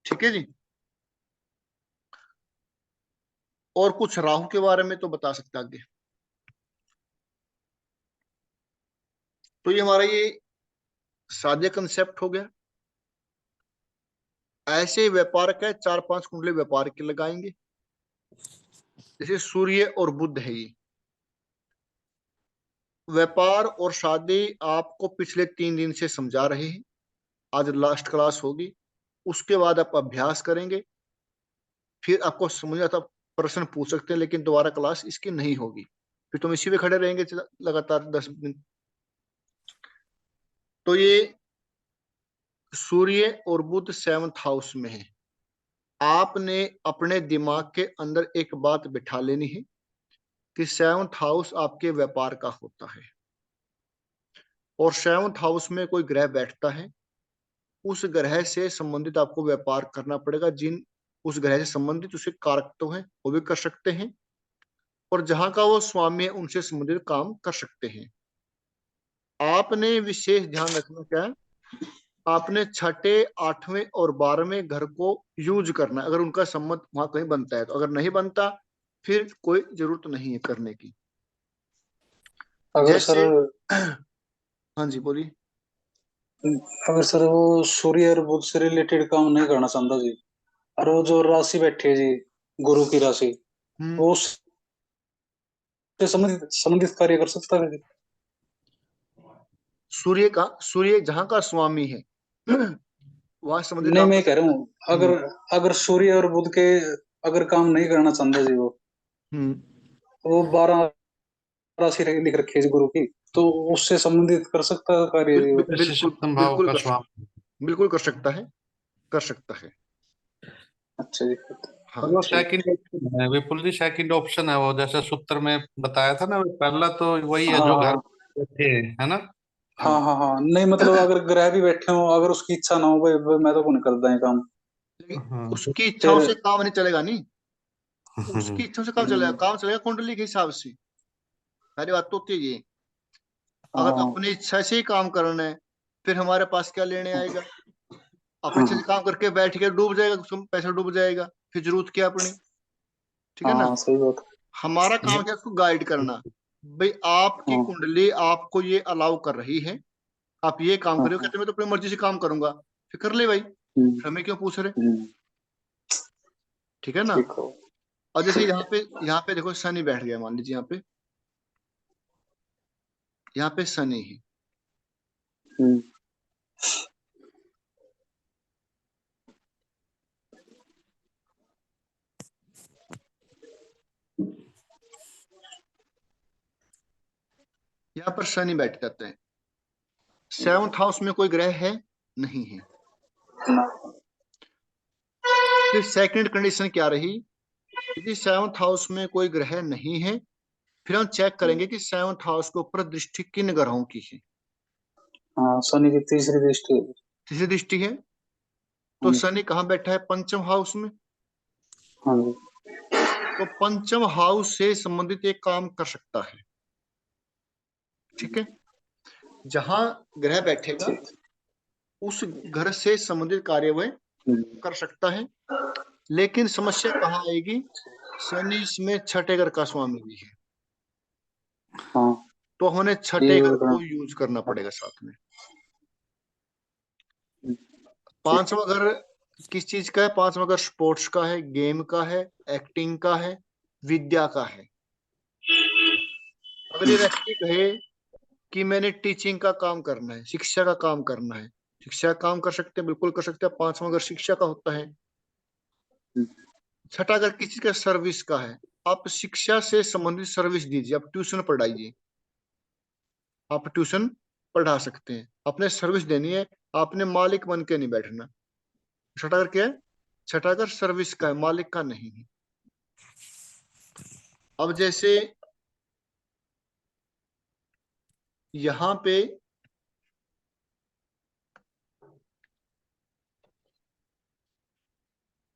ठीक है जी। और कुछ राहु के बारे में तो बता सकते आगे। तो ये हमारा ये साध्य कंसेप्ट हो गया। ऐसे व्यापार का 4-5 कुंडली व्यापार के लगाएंगे, जैसे सूर्य और बुध है। ये व्यापार और शादी आपको पिछले 3 दिन से समझा रहे हैं, आज लास्ट क्लास होगी, उसके बाद आप अभ्यास करेंगे, फिर आपको समझ आता प्रश्न पूछ सकते हैं, लेकिन दोबारा क्लास इसकी नहीं होगी, फिर तुम इसी में खड़े रहेंगे लगातार 10 दिन। तो ये सूर्य और बुध 7th हाउस में है। आपने अपने दिमाग के अंदर एक बात बिठा लेनी है कि 7th हाउस आपके व्यापार का होता है, और 7th हाउस में कोई ग्रह बैठता है, उस ग्रह से संबंधित आपको व्यापार करना पड़ेगा। जिन उस ग्रह से संबंधित उसे कारक तो हैं वो भी कर सकते हैं, और जहां का वो स्वामी है उनसे संबंधित काम कर सकते हैं। आपने विशेष ध्यान रखना क्या है, आपने 6ठे, 8वें और 12वें घर को यूज करना है, अगर उनका सम्मत वहां कहीं बनता है तो। अगर नहीं बनता फिर कोई जरूरत नहीं है करने की। अगर सर जैसे हाँ जी बोलिए। अगर सर वो सूर्य और बुध से रिलेटेड काम नहीं करना चाहता जी, और वो जो राशि बैठी है जी, गुरु की राशि, हम्म वो उससे संबंधित संबंधित कार्य कर सकता है जी? सूर्य जहां का स्वामी है वहां संबंधित नहीं, काम मैं कर कह रहा सकता है। हूँ, अगर अगर सूर्य और बुध के अगर काम नहीं करना चाहता जी, हम्म वो 12 राशि लिख रखी है जी गुरु की, तो उससे संबंधित कर सकता है कार्य जी वो? जैसे बिल्कुल सप्तम भाव बिल्कुल का कर सकता, स्वामी। बिल्कुल कर सकता है, कर सकता है। अच्छा जी, हाँ वो ठीक। सेकंड ऑप्शन है विपुल जी, सेकंड ऑप्शन है वो, जैसे सूत्र में बताया था ना, पहला तो वही है हाँ जो घर हाँ बैठे है ना। हाँ हाँ हाँ, नहीं मतलब अगर ग्रह भी बैठे हो, अगर उसकी इच्छा ना हो भाई, मैं तो कौन करता है काम लेकिन हाँ उसकी इच्छाओं फिर। से काम नहीं चलेगा, नहीं उसकी इच्छाओं से काम चलेगा, काम चलेगा कुंडली के हिसाब से। सारी बात तो होती है ये। अगर हाँ अपनी इच्छा से ही काम करना है फिर हमारे पास क्या लेने आएगा। अपनी हाँ इच्छा से काम करके बैठ के डूब जाएगा, पैसा डूब जाएगा, फिर जरूरत क्या अपनी। ठीक है ना। हाँ, सही बात हमारा ये काम क्या है, उसको गाइड करना। भाई है। आपकी हाँ कुंडली आपको ये अलाउ कर रही है, आप ये काम हाँ करो, हाँ। कहते मैं तो अपनी मर्जी से काम करूंगा, फिर कर ले भाई, हम्म, फिर हमें क्यों पूछ रहे। हम्म, ठीक है ना। ठीक हो। और जैसे यहाँ पे देखो शनि बैठ गया, मान लीजिए यहाँ पे शनि है। हम्म, यहाँ पर शनि बैठ जाते हैं। 7th हाउस में कोई ग्रह है नहीं है। फिर सेकंड कंडीशन क्या रही, यदि 7th हाउस में कोई ग्रह नहीं है, फिर हम चेक करेंगे कि 7th हाउस के ऊपर दृष्टि किन ग्रहों की है। हाँ, शनि की तीसरी दृष्टि है। तीसरी दृष्टि है, तो हाँ शनि कहाँ बैठा है, पंचम हाउस में। हाँ जी। तो पंचम हाउस से संबंधित एक काम कर सकता है। ठीक है। जहां ग्रह बैठेगा ठीक। उस घर से संबंधित कार्य वह हम्म, कर सकता है। लेकिन समस्या कहाँ आएगी, शनि इसमें 6ठे घर का स्वामी भी है, हाँ, तो हमें ये 6ठे घर होगा। को यूज करना पड़ेगा साथ में। हम्म, ठीक। 5वां घर किस चीज का है? पांचवा अगर स्पोर्ट्स का है, गेम का है, एक्टिंग का है, विद्या का है। अगर ये व्यक्ति कहे कि मैंने टीचिंग का काम करना है, शिक्षा का काम करना है, शिक्षा का काम कर सकते हैं, बिल्कुल कर सकते हैं। पांचवा अगर शिक्षा का होता है। छठा अगर किसी का सर्विस का है, आप शिक्षा से संबंधित सर्विस दीजिए, आप ट्यूशन पढ़ाइए, आप ट्यूशन पढ़ा सकते हैं। आपने सर्विस देनी है, आपने मालिक बन के नहीं बैठना। छठा अगर क्या है? छठा अगर सर्विस का है, मालिक का नहीं है। अब जैसे यहां पे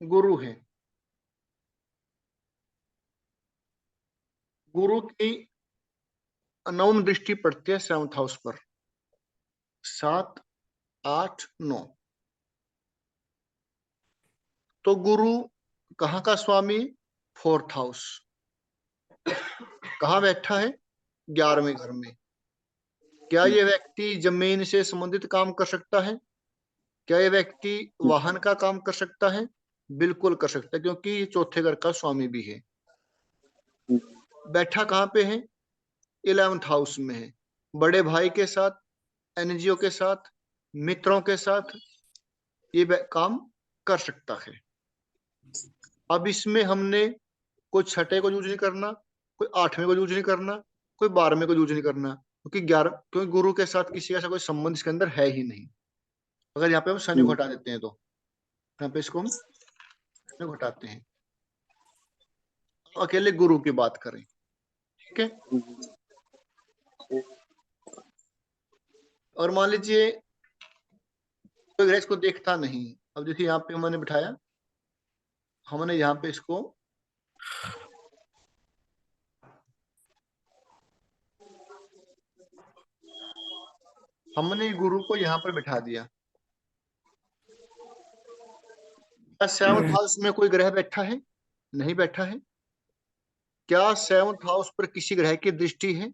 गुरु है, गुरु की नवम दृष्टि पड़ती है 7th हाउस पर, 7, 8, 9। तो गुरु कहाँ का स्वामी? 4th house. कहाँ बैठा है? 11वें घर में। क्या ये व्यक्ति जमीन से संबंधित काम कर सकता है? क्या ये व्यक्ति वाहन का काम कर सकता है? बिल्कुल कर सकता है, क्योंकि ये चौथे घर का स्वामी भी है। बैठा कहाँ पे है? 11th हाउस में है। बड़े भाई के साथ, एनजीओ के साथ, मित्रों के साथ ये काम कर सकता है। अब इसमें हमने कोई छठे को यूज नहीं करना, कोई 8वें को यूज नहीं करना, कोई 12वें को यूज नहीं करना, क्योंकि गुरु के साथ किसी का ऐसा कोई संबंध इसके अंदर है ही नहीं। अगर यहाँ पे हम शनि को हटा देते हैं तो यहाँ पे इसको हम शनि को हटाते हैं, तो अकेले गुरु की बात करें, ठीक है। और मान लीजिए कोई ग्रह इसको देखता नहीं। अब देखिए यहाँ पे हमने बिठाया, हमने यहाँ पे इसको हमने गुरु को यहाँ पर बिठा दिया। क्या 7th हाउस में कोई ग्रह बैठा है? नहीं बैठा है। क्या 7th हाउस पर किसी ग्रह की दृष्टि है?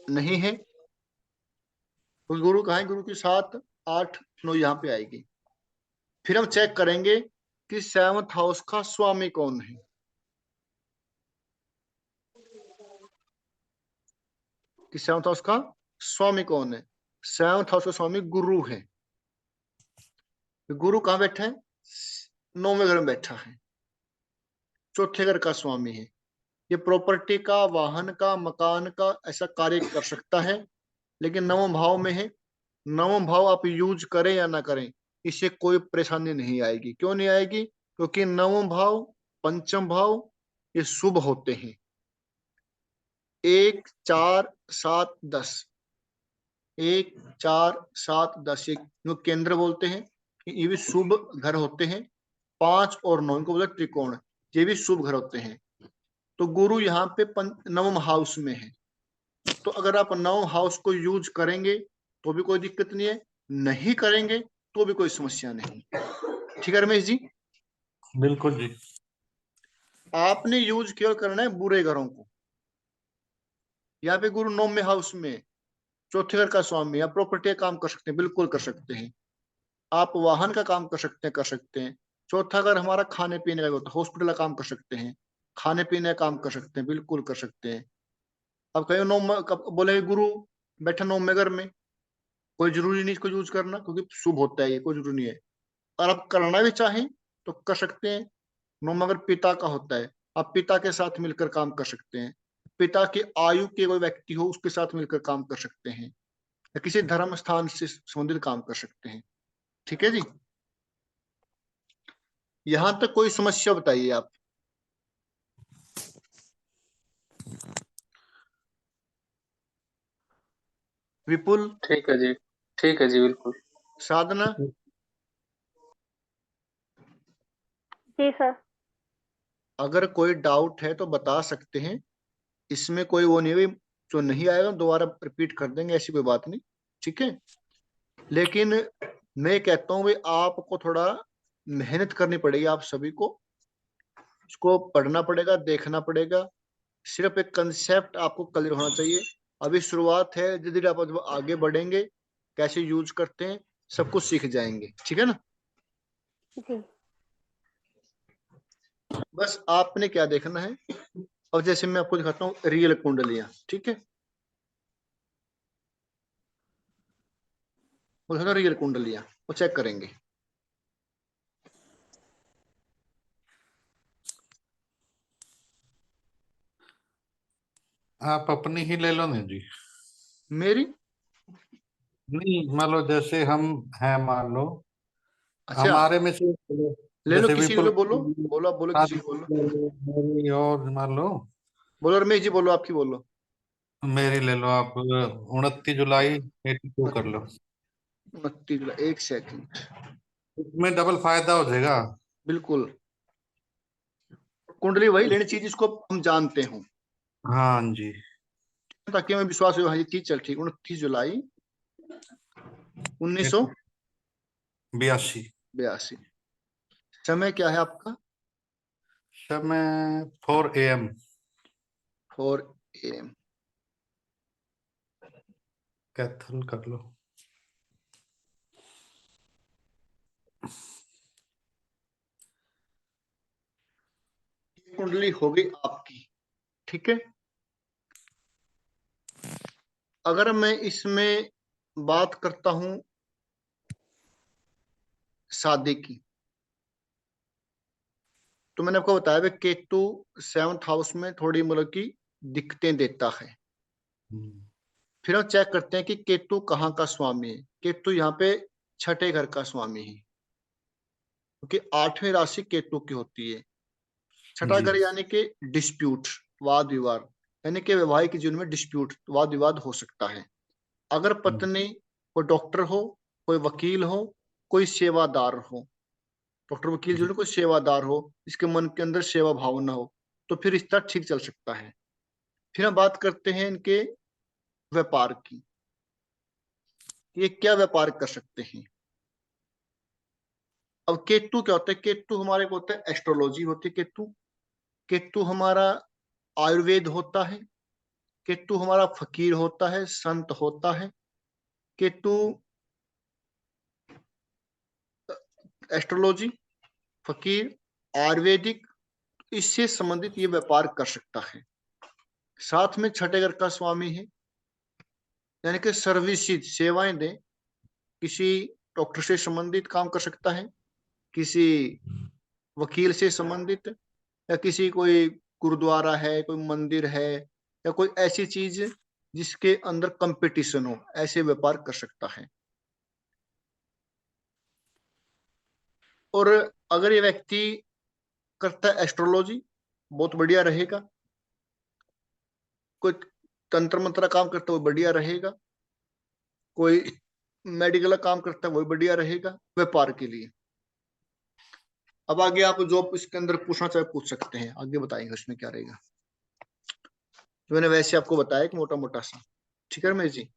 नहीं है। तो गुरु कहाँ है? गुरु की 7, 8, 9 यहाँ पे आएगी। फिर हम चेक करेंगे कि 7th हाउस का स्वामी कौन है। कि 7th हाउस का स्वामी कौन है? 7th हाउस का स्वामी गुरु है। गुरु कहाँ बैठा है? 9वें घर में बैठा है, चौथे घर का स्वामी है। ये प्रॉपर्टी का, वाहन का, मकान का ऐसा कार्य कर सकता है, लेकिन 9वें भाव में है। 9वां भाव आप यूज करें या ना करें, इससे कोई परेशानी नहीं आएगी। क्यों नहीं आएगी? क्योंकि 9वां भाव, पंचम भाव ये शुभ होते हैं। 1, 4, 7, 10, 1, 4, 7, 10 ये जो केंद्र बोलते हैं, ये भी शुभ घर होते हैं। 5 और 9 इनको बोलते त्रिकोण, ये भी शुभ घर होते हैं। तो गुरु यहाँ पे 9वें हाउस में है। तो अगर आप 9 हाउस को यूज करेंगे तो भी कोई दिक्कत नहीं है, नहीं करेंगे तो भी कोई समस्या नहीं। ठीक है रमेश जी? बिल्कुल जी। आपने यूज केवल करना है बुरे घरों को। यहाँ पे गुरु 9वें हाउस में, चौथे घर का स्वामी, आप प्रॉपर्टी का काम कर सकते हैं, बिल्कुल कर सकते हैं। आप वाहन का काम कर सकते हैं, कर सकते हैं। चौथा घर हमारा खाने पीने का होता है, हॉस्पिटल का काम कर सकते हैं, खाने पीने का काम कर सकते हैं, बिल्कुल कर सकते हैं। अब कहीं बोले गुरु बैठा 9वें घर में, कोई जरूरी नहीं इसको यूज करना, क्योंकि शुभ होता है, ये कोई जरूरी नहीं है। और आप करना भी चाहें तो कर सकते हैं। अगर पिता का होता है, आप पिता के साथ मिलकर काम कर सकते हैं। पिता की आयु के कोई व्यक्ति हो, उसके साथ मिलकर काम कर सकते हैं, या किसी धर्म स्थान से संबंधित काम कर सकते हैं। ठीक है जी? यहां तक कोई समस्या बताइए आप। विपुल, ठीक है जी, ठीक है जी, बिल्कुल। साधना, जी सर। अगर कोई डाउट है तो बता सकते हैं, इसमें कोई वो नहीं हुई। जो नहीं आएगा दोबारा रिपीट कर देंगे, ऐसी कोई बात नहीं। ठीक है? लेकिन मैं कहता हूँ भाई आपको थोड़ा मेहनत करनी पड़ेगी, आप सभी को इसको पढ़ना पड़ेगा, देखना पड़ेगा। सिर्फ एक कंसेप्ट आपको क्लियर होना चाहिए। अभी शुरुआत है, धीरे धीरे आप जब आगे बढ़ेंगे, कैसे यूज करते हैं सब कुछ सीख जाएंगे। ठीक है ना। जी। बस आपने क्या देखना है, और जैसे मैं आपको दिखाता हूँ रियल कुंडलियां। ठीक है, वो दिखाता हूं रियल कुंडलियां, वो चेक करेंगे। आप अपनी ही ले लो ना जी। मेरी? नहीं, मान लो जैसे हम हैं, मान लो अच्छा, हमारे में से ले लो, जैसे किसी को विपुल, लो, बोलो बोलो, आप बोलो, किसी को बोलो। मेरी और मान लो बोलो रमेश जी, बोलो, आपकी बोलो। मेरी ले लो आप। 29 जुलाई 82 कर लो। 29 जुलाई, एक सेकंड। इसमें डबल फायदा हो जाएगा। बिल्कुल, कुंडली वही लेनी चाहिए जिसको हम जानते हो, हाँ जी। ताकि हमें विश्वास हो, हाँ ये चीज चल ठीक। 29 जुलाई 1982। 82। समय क्या है आपका? समय 4 AM। 4 AM। कैथल कर लो। कुंडली हो गई आपकी। ठीक है, अगर मैं इसमें बात करता हूं शादी की, तो मैंने आपको बताया केतु 7th हाउस में थोड़ी मतलब की दिक्कतें देता है। हम्म, फिर हम चेक करते हैं कि केतु कहाँ का स्वामी है। केतु यहाँ पे छठे घर का स्वामी है, क्योंकि 8वीं राशि केतु की होती है। छठा जी। घर यानी कि डिस्प्यूट, वाद विवाद, यानी कि वैवाहिक जीवन में डिस्प्यूट, वाद विवाद हो सकता है। अगर हम्म, पत्नी कोई डॉक्टर हो, कोई वकील हो, कोई सेवादार हो, डॉक्टर वकील जो जी। है कोई सेवादार हो, इसके मन के अंदर सेवा भावना हो, तो फिर रिश्ता ठीक चल सकता है। फिर हम बात करते हैं इनके व्यापार की, ये क्या व्यापार कर सकते हैं। अब केतु क्या होता है? केतु हमारे को होता है एस्ट्रोलॉजी होती है केतु। केतु हमारा आयुर्वेद होता है। केतु हमारा फकीर होता है, संत होता है। केतु एस्ट्रोलॉजी, फकीर, आयुर्वेदिक, इससे संबंधित ये व्यापार कर सकता है। साथ में छठे घर का स्वामी है, यानी कि सर्विसेज, सेवाएं दें। किसी डॉक्टर से संबंधित काम कर सकता है, किसी वकील से संबंधित, या किसी कोई गुरुद्वारा है, कोई मंदिर है, या कोई ऐसी चीज जिसके अंदर कंपटीशन हो, ऐसे व्यापार कर सकता है। और अगर ये व्यक्ति करता है एस्ट्रोलॉजी, बहुत बढ़िया रहेगा। कोई तंत्र मंत्र काम करता है वो बढ़िया रहेगा। कोई मेडिकल काम करता है वो बढ़िया रहेगा व्यापार के लिए। अब आगे आप जो इसके अंदर पूछना चाहे पूछ सकते हैं, आगे बताएंगे उसमें क्या रहेगा। जो मैंने वैसे आपको बताया कि मोटा मोटा सा। ठीक है रमेश जी।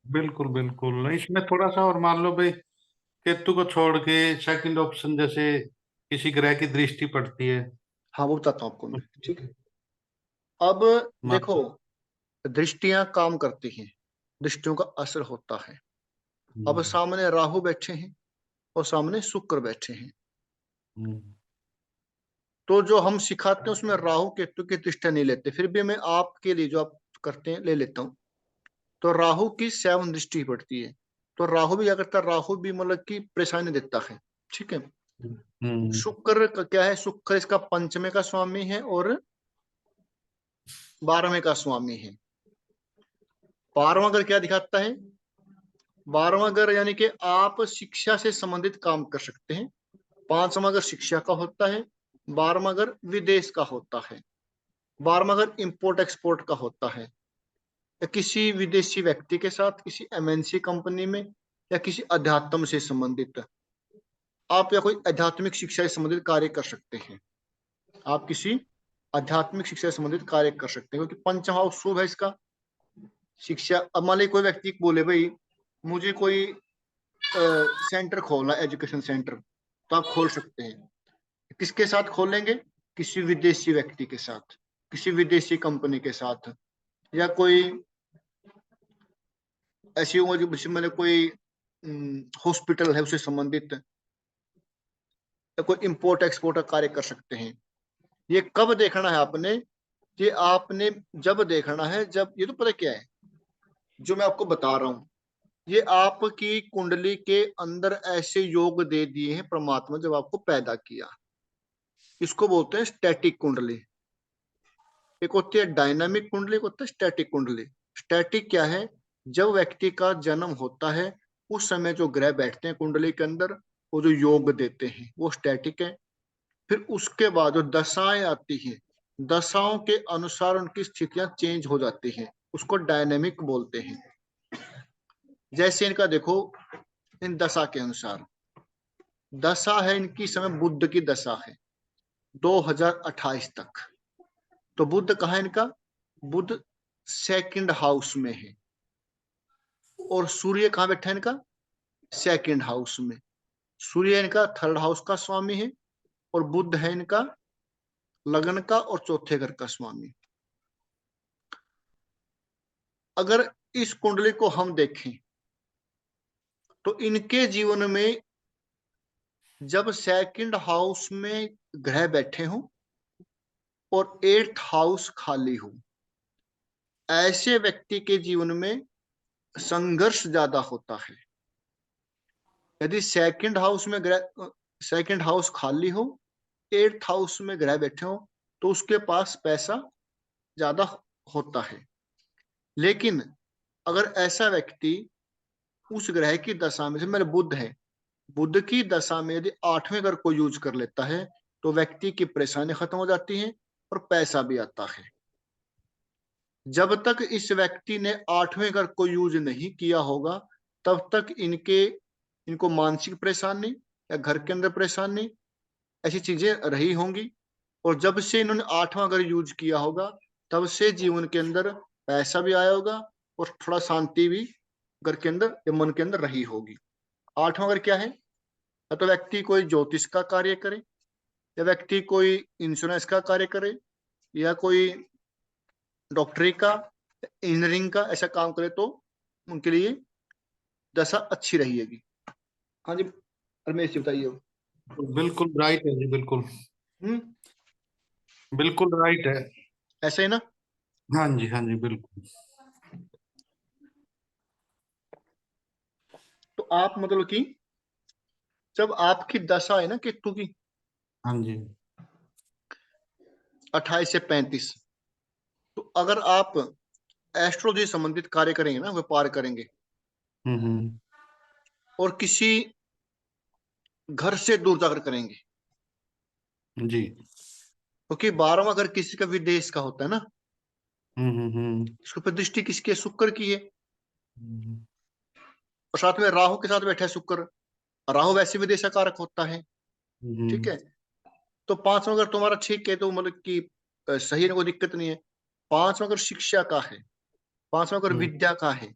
बिल्कुल बिल्कुल, इसमें थोड़ा सा और मान लो भाई, केतु को छोड़ के सेकंड ऑप्शन जैसे किसी ग्रह की दृष्टि पड़ती है। हाँ, वो बताता हूँ आपको मैं। ठीक है, अब मान- देखो, दृष्टियां काम करती हैं, दृष्टियों का असर होता है। अब हम्म, सामने राहु बैठे हैं और सामने शुक्र बैठे हैं, हम्म, तो जो हम सिखाते हैं उसमें राहु केतु की दृष्टि नहीं लेते। फिर भी मैं आपके लिए जो आप करते हैं ले लेता हूँ। तो राहु की 7 दृष्टि पड़ती है। तो राहु भी क्या करता है? राहु भी मतलब की परेशानी देता है। ठीक है, हम्म, शुक्र का क्या है? शुक्र इसका पंचमे का स्वामी है और 12वें का स्वामी है। 12वां घर क्या दिखाता है? 12वां घर यानी कि आप शिक्षा से संबंधित काम कर सकते हैं। 5वां घर शिक्षा का होता है। 12वां घर विदेश का होता है। 12वां घर इंपोर्ट एक्सपोर्ट का होता है, या किसी विदेशी व्यक्ति के साथ, किसी एमएनसी कंपनी में, या किसी अध्यात्म से संबंधित आप, या कोई आध्यात्मिक शिक्षा से संबंधित कार्य कर सकते हैं। आप किसी आध्यात्मिक शिक्षा से संबंधित कार्य कर सकते हैं, क्योंकि पंचम हाउस शुभ है इसका। शिक्षा, अब मान लीजिए कोई व्यक्ति बोले भाई मुझे कोई सेंटर खोलना, एजुकेशन सेंटर, तो आप खोल सकते हैं। किसके साथ खोलेंगे? किसी विदेशी व्यक्ति के साथ, किसी विदेशी कंपनी के साथ, या कोई ऐसी जिसमें मैंने कोई हॉस्पिटल है उससे संबंधित, या कोई इंपोर्ट एक्सपोर्ट का कार्य कर सकते हैं। ये कब देखना है आपने? ये आपने जब देखना है जब, ये तो पता क्या है जो मैं आपको बता रहा हूं, ये आपकी कुंडली के अंदर ऐसे योग दे दिए हैं परमात्मा जब आपको पैदा किया। इसको बोलते हैं स्टैटिक कुंडली। एक होती है डायनामिक कुंडली, एक होता है स्टैटिक कुंडली। स्टैटिक क्या है? जब व्यक्ति का जन्म होता है उस समय जो ग्रह बैठते हैं कुंडली के अंदर, वो जो योग देते हैं वो स्टैटिक है। फिर उसके बाद जो दशाएं आती हैं, दशाओं के अनुसार उनकी स्थितियां चेंज हो जाती हैं, उसको डायनेमिक बोलते हैं। जैसे इनका देखो, इन दशा के अनुसार, दशा है इनकी समय बुध की दशा है 2028 तक। तो बुध कहाँ है इनका? बुध सेकंड हाउस में है। और सूर्य कहाँ बैठा है इनका? सेकंड हाउस में। सूर्य इनका थर्ड हाउस का स्वामी है, और बुध है इनका लगन का और चौथे घर का स्वामी। अगर इस कुंडली को हम देखें तो इनके जीवन में जब सेकंड हाउस में ग्रह बैठे हों और एट्थ हाउस खाली हो, ऐसे व्यक्ति के जीवन में संघर्ष ज्यादा होता है। यदि सेकंड हाउस में ग्रह, सेकंड हाउस खाली हो, एट्थ हाउस में ग्रह बैठे हो, तो उसके पास पैसा ज्यादा होता है। लेकिन अगर ऐसा व्यक्ति उस ग्रह की दशा में, से मेरे बुध है, बुध की दशा में यदि आठवें घर को यूज कर लेता है तो व्यक्ति की परेशानी खत्म हो जाती है और पैसा भी आता है। जब तक इस व्यक्ति ने आठवें घर को यूज नहीं किया होगा तब तक इनको मानसिक परेशानी या घर के अंदर परेशानी, ऐसी चीजें रही होंगी। और जब से इन्होंने आठवां घर यूज किया होगा तब से जीवन के अंदर पैसा भी आया होगा और थोड़ा शांति भी घर के अंदर या मन के अंदर रही होगी। आठवां घर क्या है? या तो व्यक्ति कोई ज्योतिष का कार्य करे, या व्यक्ति कोई इंश्योरेंस का कार्य करे, या कोई डॉक्टरी का, इंजीनियरिंग का ऐसा काम करे, तो उनके लिए दशा अच्छी रहेगी। हाँ जी रमेश जी बताइए। बिल्कुल राइट है जी, बिल्कुल हम्म, बिल्कुल राइट है। ऐसे है ना? हाँ जी, हाँ जी, बिल्कुल। तो आप मतलब कि जब आपकी दशा है ना केतु की हाँ जी। 28 से 35, तो अगर आप एस्ट्रोलॉजी संबंधित कार्य करेंगे ना, व्यापार करेंगे, हम्म। और किसी घर से दूर जाकर करेंगे, जी। क्योंकि 12वां घर किसी का विदेश का होता है ना, हम्म। इसके ऊपर दृष्टि किसकी है? शुक्र की है। हम्म। और साथ में राहु के साथ बैठा है शुक्र। राहु वैसे विदेश का कारक होता है। ठीक हम्म। है, तो 5वां घर तुम्हारा ठीक है, तो मतलब कि सही है, कोई दिक्कत नहीं है। 5वां घर शिक्षा का है, 5वां घर हम्म। विद्या का है।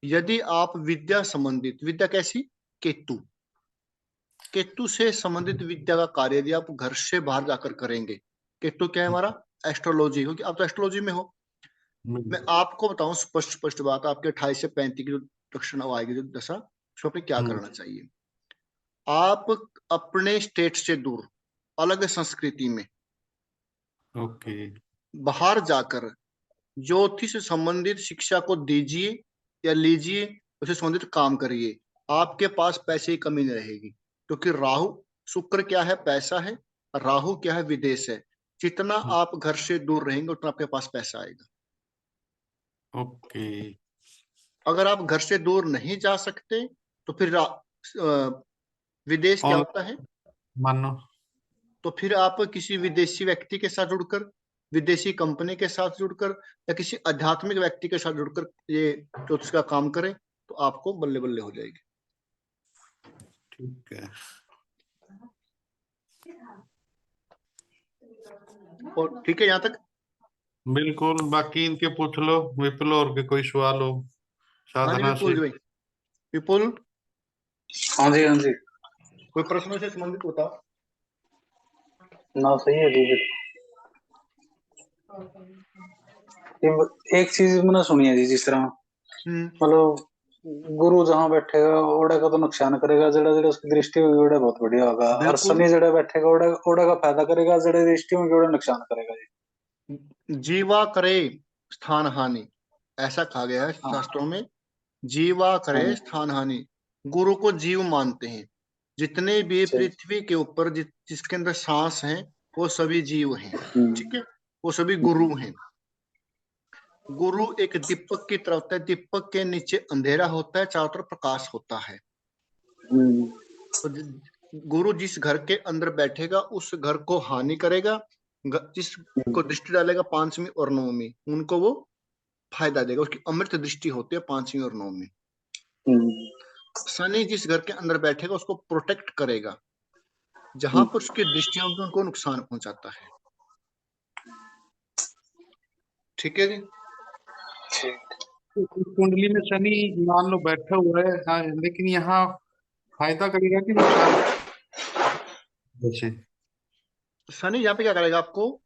यदि आप विद्या संबंधित, विद्या कैसी? केतु, केतु से संबंधित विद्या का कार्य यदि आप घर से बाहर जाकर करेंगे, केतु क्या है हमारा? एस्ट्रोलॉजी, क्योंकि आप तो एस्ट्रोलॉजी में हो। मैं आपको बताऊं स्पष्ट स्पष्ट बात, आपके 28 से 35 की जो दक्षिण आएगी जो दशा, उसको आपने क्या हम्म। करना चाहिए? आप अपने स्टेट से दूर, अलग संस्कृति में, ओके। बाहर जाकर ज्योतिष से संबंधित शिक्षा को दीजिए या लीजिए, उससे संबंधित काम करिए। आपके पास पैसे की कमी नहीं रहेगी, क्योंकि राहु, शुक्र क्या है? पैसा है। राहु क्या है? विदेश है। जितना आप घर से दूर रहेंगे उतना आपके पास पैसा आएगा। ओके। अगर आप घर से दूर नहीं जा सकते तो फिर विदेश क्या ऑन होता है? मानो। तो फिर आप किसी विदेशी व्यक्ति के साथ जुड़कर, विदेशी कंपनी के साथ जुड़कर, या किसी आध्यात्मिक व्यक्ति के साथ जुड़कर ये ज्योतिष का काम करें, तो आपको बल्ले बल्ले हो जाएगी। ठीक है। और ठीक है यहाँ तक? बिल्कुल, बाकी इनके पूछ लो, विपुल और के कोई सवाल हो हाँ जी साधना विपुल से। जी भाई। विपुल, हाँ जी, हाँ जी। कोई प्रश्नों से संबंधित बताओ। ना सही है जी। एक चीज मैंने सुनी है जी, जिस तरह हम्म। मतलब गुरु जहाँ बैठेगा ओड़ा का तो नुकसान करेगा, जड़ा जड़ा उसकी दृष्टि होगी ओड़ा बहुत बढ़िया होगा। और बिल्कुल। शनि जड़ा बैठेगा ओड़ा ओड़ा का फायदा करेगा, जड़ा दृष्टि होगी ओड़ा नुकसान करेगा जी। जीवा करे स्थान हानि, ऐसा कहा गया है हाँ शास्त्रों में। जीवा हाँ करे जी, स्थान हानि। गुरु को जीव मानते हैं। जितने भी सही। पृथ्वी के ऊपर जिसके अंदर सांस है, वो सभी जीव हैं। हम्म, ठीक है, वो सभी गुरु हैं। गुरु एक दीपक की तरह होता है। दीपक के नीचे अंधेरा होता है, चारों तरफ प्रकाश होता है। हम्म, तो गुरु जिस घर के अंदर बैठेगा उस घर को हानि करेगा। जिसको दृष्टि डालेगा पांचवी और नौवीं, उनको वो फायदा देगा। उसकी अमृत दृष्टि होती है पांचवी और नौवीं। हम्म, शनि जिस घर के अंदर बैठेगा उसको प्रोटेक्ट करेगा। जहां पर उसकी दृष्टि होगी उनको नुकसान पहुंचाता है। ठीक है जी। तो इस कुंडली में शनि मान लो बैठा हुआ है, हाँ, लेकिन यहाँ फायदा करेगा कि नुकसान जैसे? शनि यहाँ पे क्या करेगा आपको?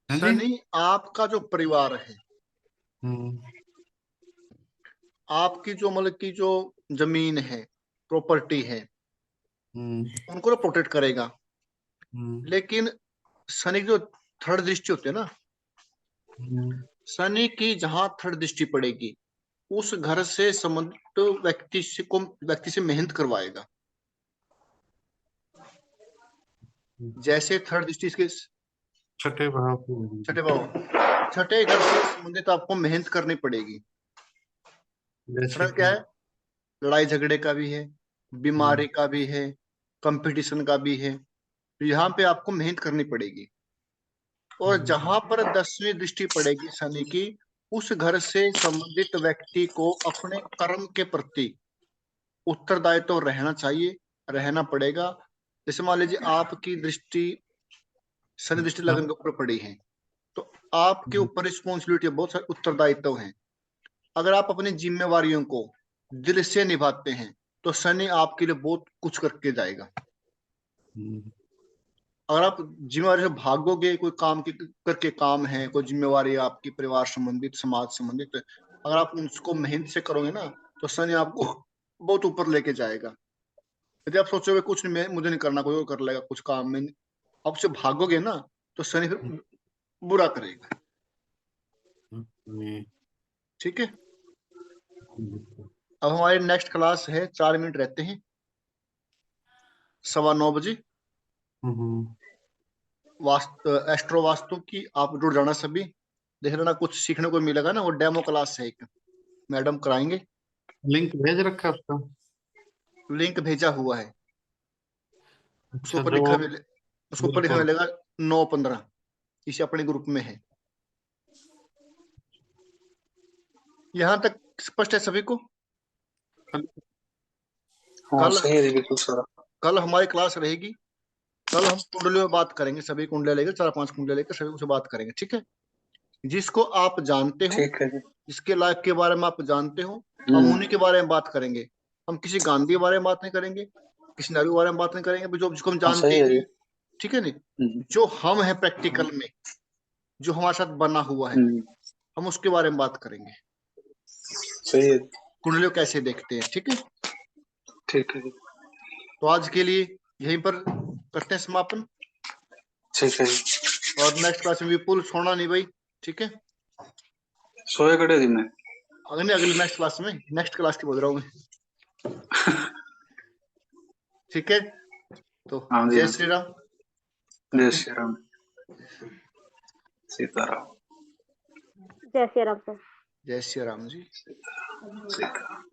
हाँ जी। शनि आपका जो परिवार है, हम्म। आपकी जो मतलब की जो जमीन है, प्रॉपर्टी है, हम्म। उनको तो प्रोटेक्ट करेगा। हम्म। लेकिन शनि की जो थर्ड दृष्टि होती है ना, हम्म। शनि की जहां थर्ड दृष्टि पड़ेगी उस घर से संबंधित व्यक्ति से मेहनत करवाएगा। जैसे थर्ड दृष्टि इसके छठे भाव की होगी। छठे भाव, छठे घर से संबंधित आपको मेहनत करनी पड़ेगी। जैसे छठा क्या कि है? लड़ाई झगड़े का भी है, हम्म। बीमारी का भी है, कंपटीशन का भी है। तो यहाँ पे आपको मेहनत करनी पड़ेगी। और जहां पर 10वीं दृष्टि पड़ेगी शनि की, उस घर से संबंधित व्यक्ति को अपने कर्म के प्रति उत्तरदायित्व तो रहना चाहिए, रहना पड़ेगा। जैसे मान लीजिए आपकी दृष्टि, शनि दृष्टि हाँ। लगन के ऊपर पड़ी है, तो आपके ऊपर रिस्पॉन्सिबिलिटी, बहुत सारे उत्तरदायित्व हैं। अगर आप अपनी जिम्मेवारियों को दिल से निभाते हैं तो शनि आपके लिए बहुत कुछ करके जाएगा। हम्म। अगर आप जिम्मेवारी से भागोगे, कोई काम की करके काम है, कोई जिम्मेवारी है आपकी परिवार संबंधित, समाज संबंधित, अगर आप उसको मेहनत से करोगे ना, तो शनि आपको बहुत ऊपर लेके जाएगा। यदि आप सोचोगे कुछ नहीं, मुझे नहीं करना, कोई और कर लेगा कुछ काम में, आप उससे भागोगे ना, तो शनि फिर बुरा करेगा। हम्म। ठीक है। अब हमारी नेक्स्ट क्लास है, 4 मिनट रहते हैं, 9:15 बजे, हम्म। एस्ट्रो वास्तु की। आप जुड़ जाना सभी, देख लेना कुछ सीखने को मिलेगा ना। वो डेमो क्लास है, एक मैडम कराएंगे। लिंक भेज रखा है उसका? लिंक भेजा हुआ है। उसके अच्छा, ऊपर जो लिखा मिले उसके ऊपर लिखा बिल्कुल। मिलेगा 9:15। इसे अपने ग्रुप में है। यहाँ तक स्पष्ट है सभी को? हाँ कल सही है जी, बिल्कुल सारा। कल हमारी क्लास रहेगी। कल हम कुंडलियों में बात करेंगे, सभी कुंडलियां लेकर, 4-5 कुंडलियां लेकर सभी उसे बात करेंगे। ठीक है। जिसको आप जानते हो, ठीक है जी। जिसके लाइफ के बारे में आप जानते हो, हम हम्म, उन्हीं के बारे में बात करेंगे। हम किसी गांधी के बारे में बात नहीं करेंगे, किसी नेहरू के बारे में बात नहीं करेंगे जो जिसको हम हाँ जानते सही ही है नहीं जी। है। ठीक है नहीं? हम्म, जो हम है हम्म, प्रैक्टिकल में, जो हमारे साथ बना हुआ है, हम्म, हम उसके बारे में बात करेंगे। सही है। कुंडलियों कैसे देखते हैं। ठीक है। ठीक है जी। तो आज के लिए यहीं पर करते हैं समापन। ठीक है जी। और नेक्स्ट क्लास में विपुल छोड़ना नहीं भाई। ठीक है। सोए कड़े जी मैं। अगले अगले नेक्स्ट क्लास में, नेक्स्ट क्लास की बोल रहा हूँ मैं। ठीक है। तो हाँ जी जय हाँ श्री जी। राम जय करते हैं। श्री राम, सीताराम। जय श्री राम सर। जय श्री राम जी। सीताराम, सीताराम।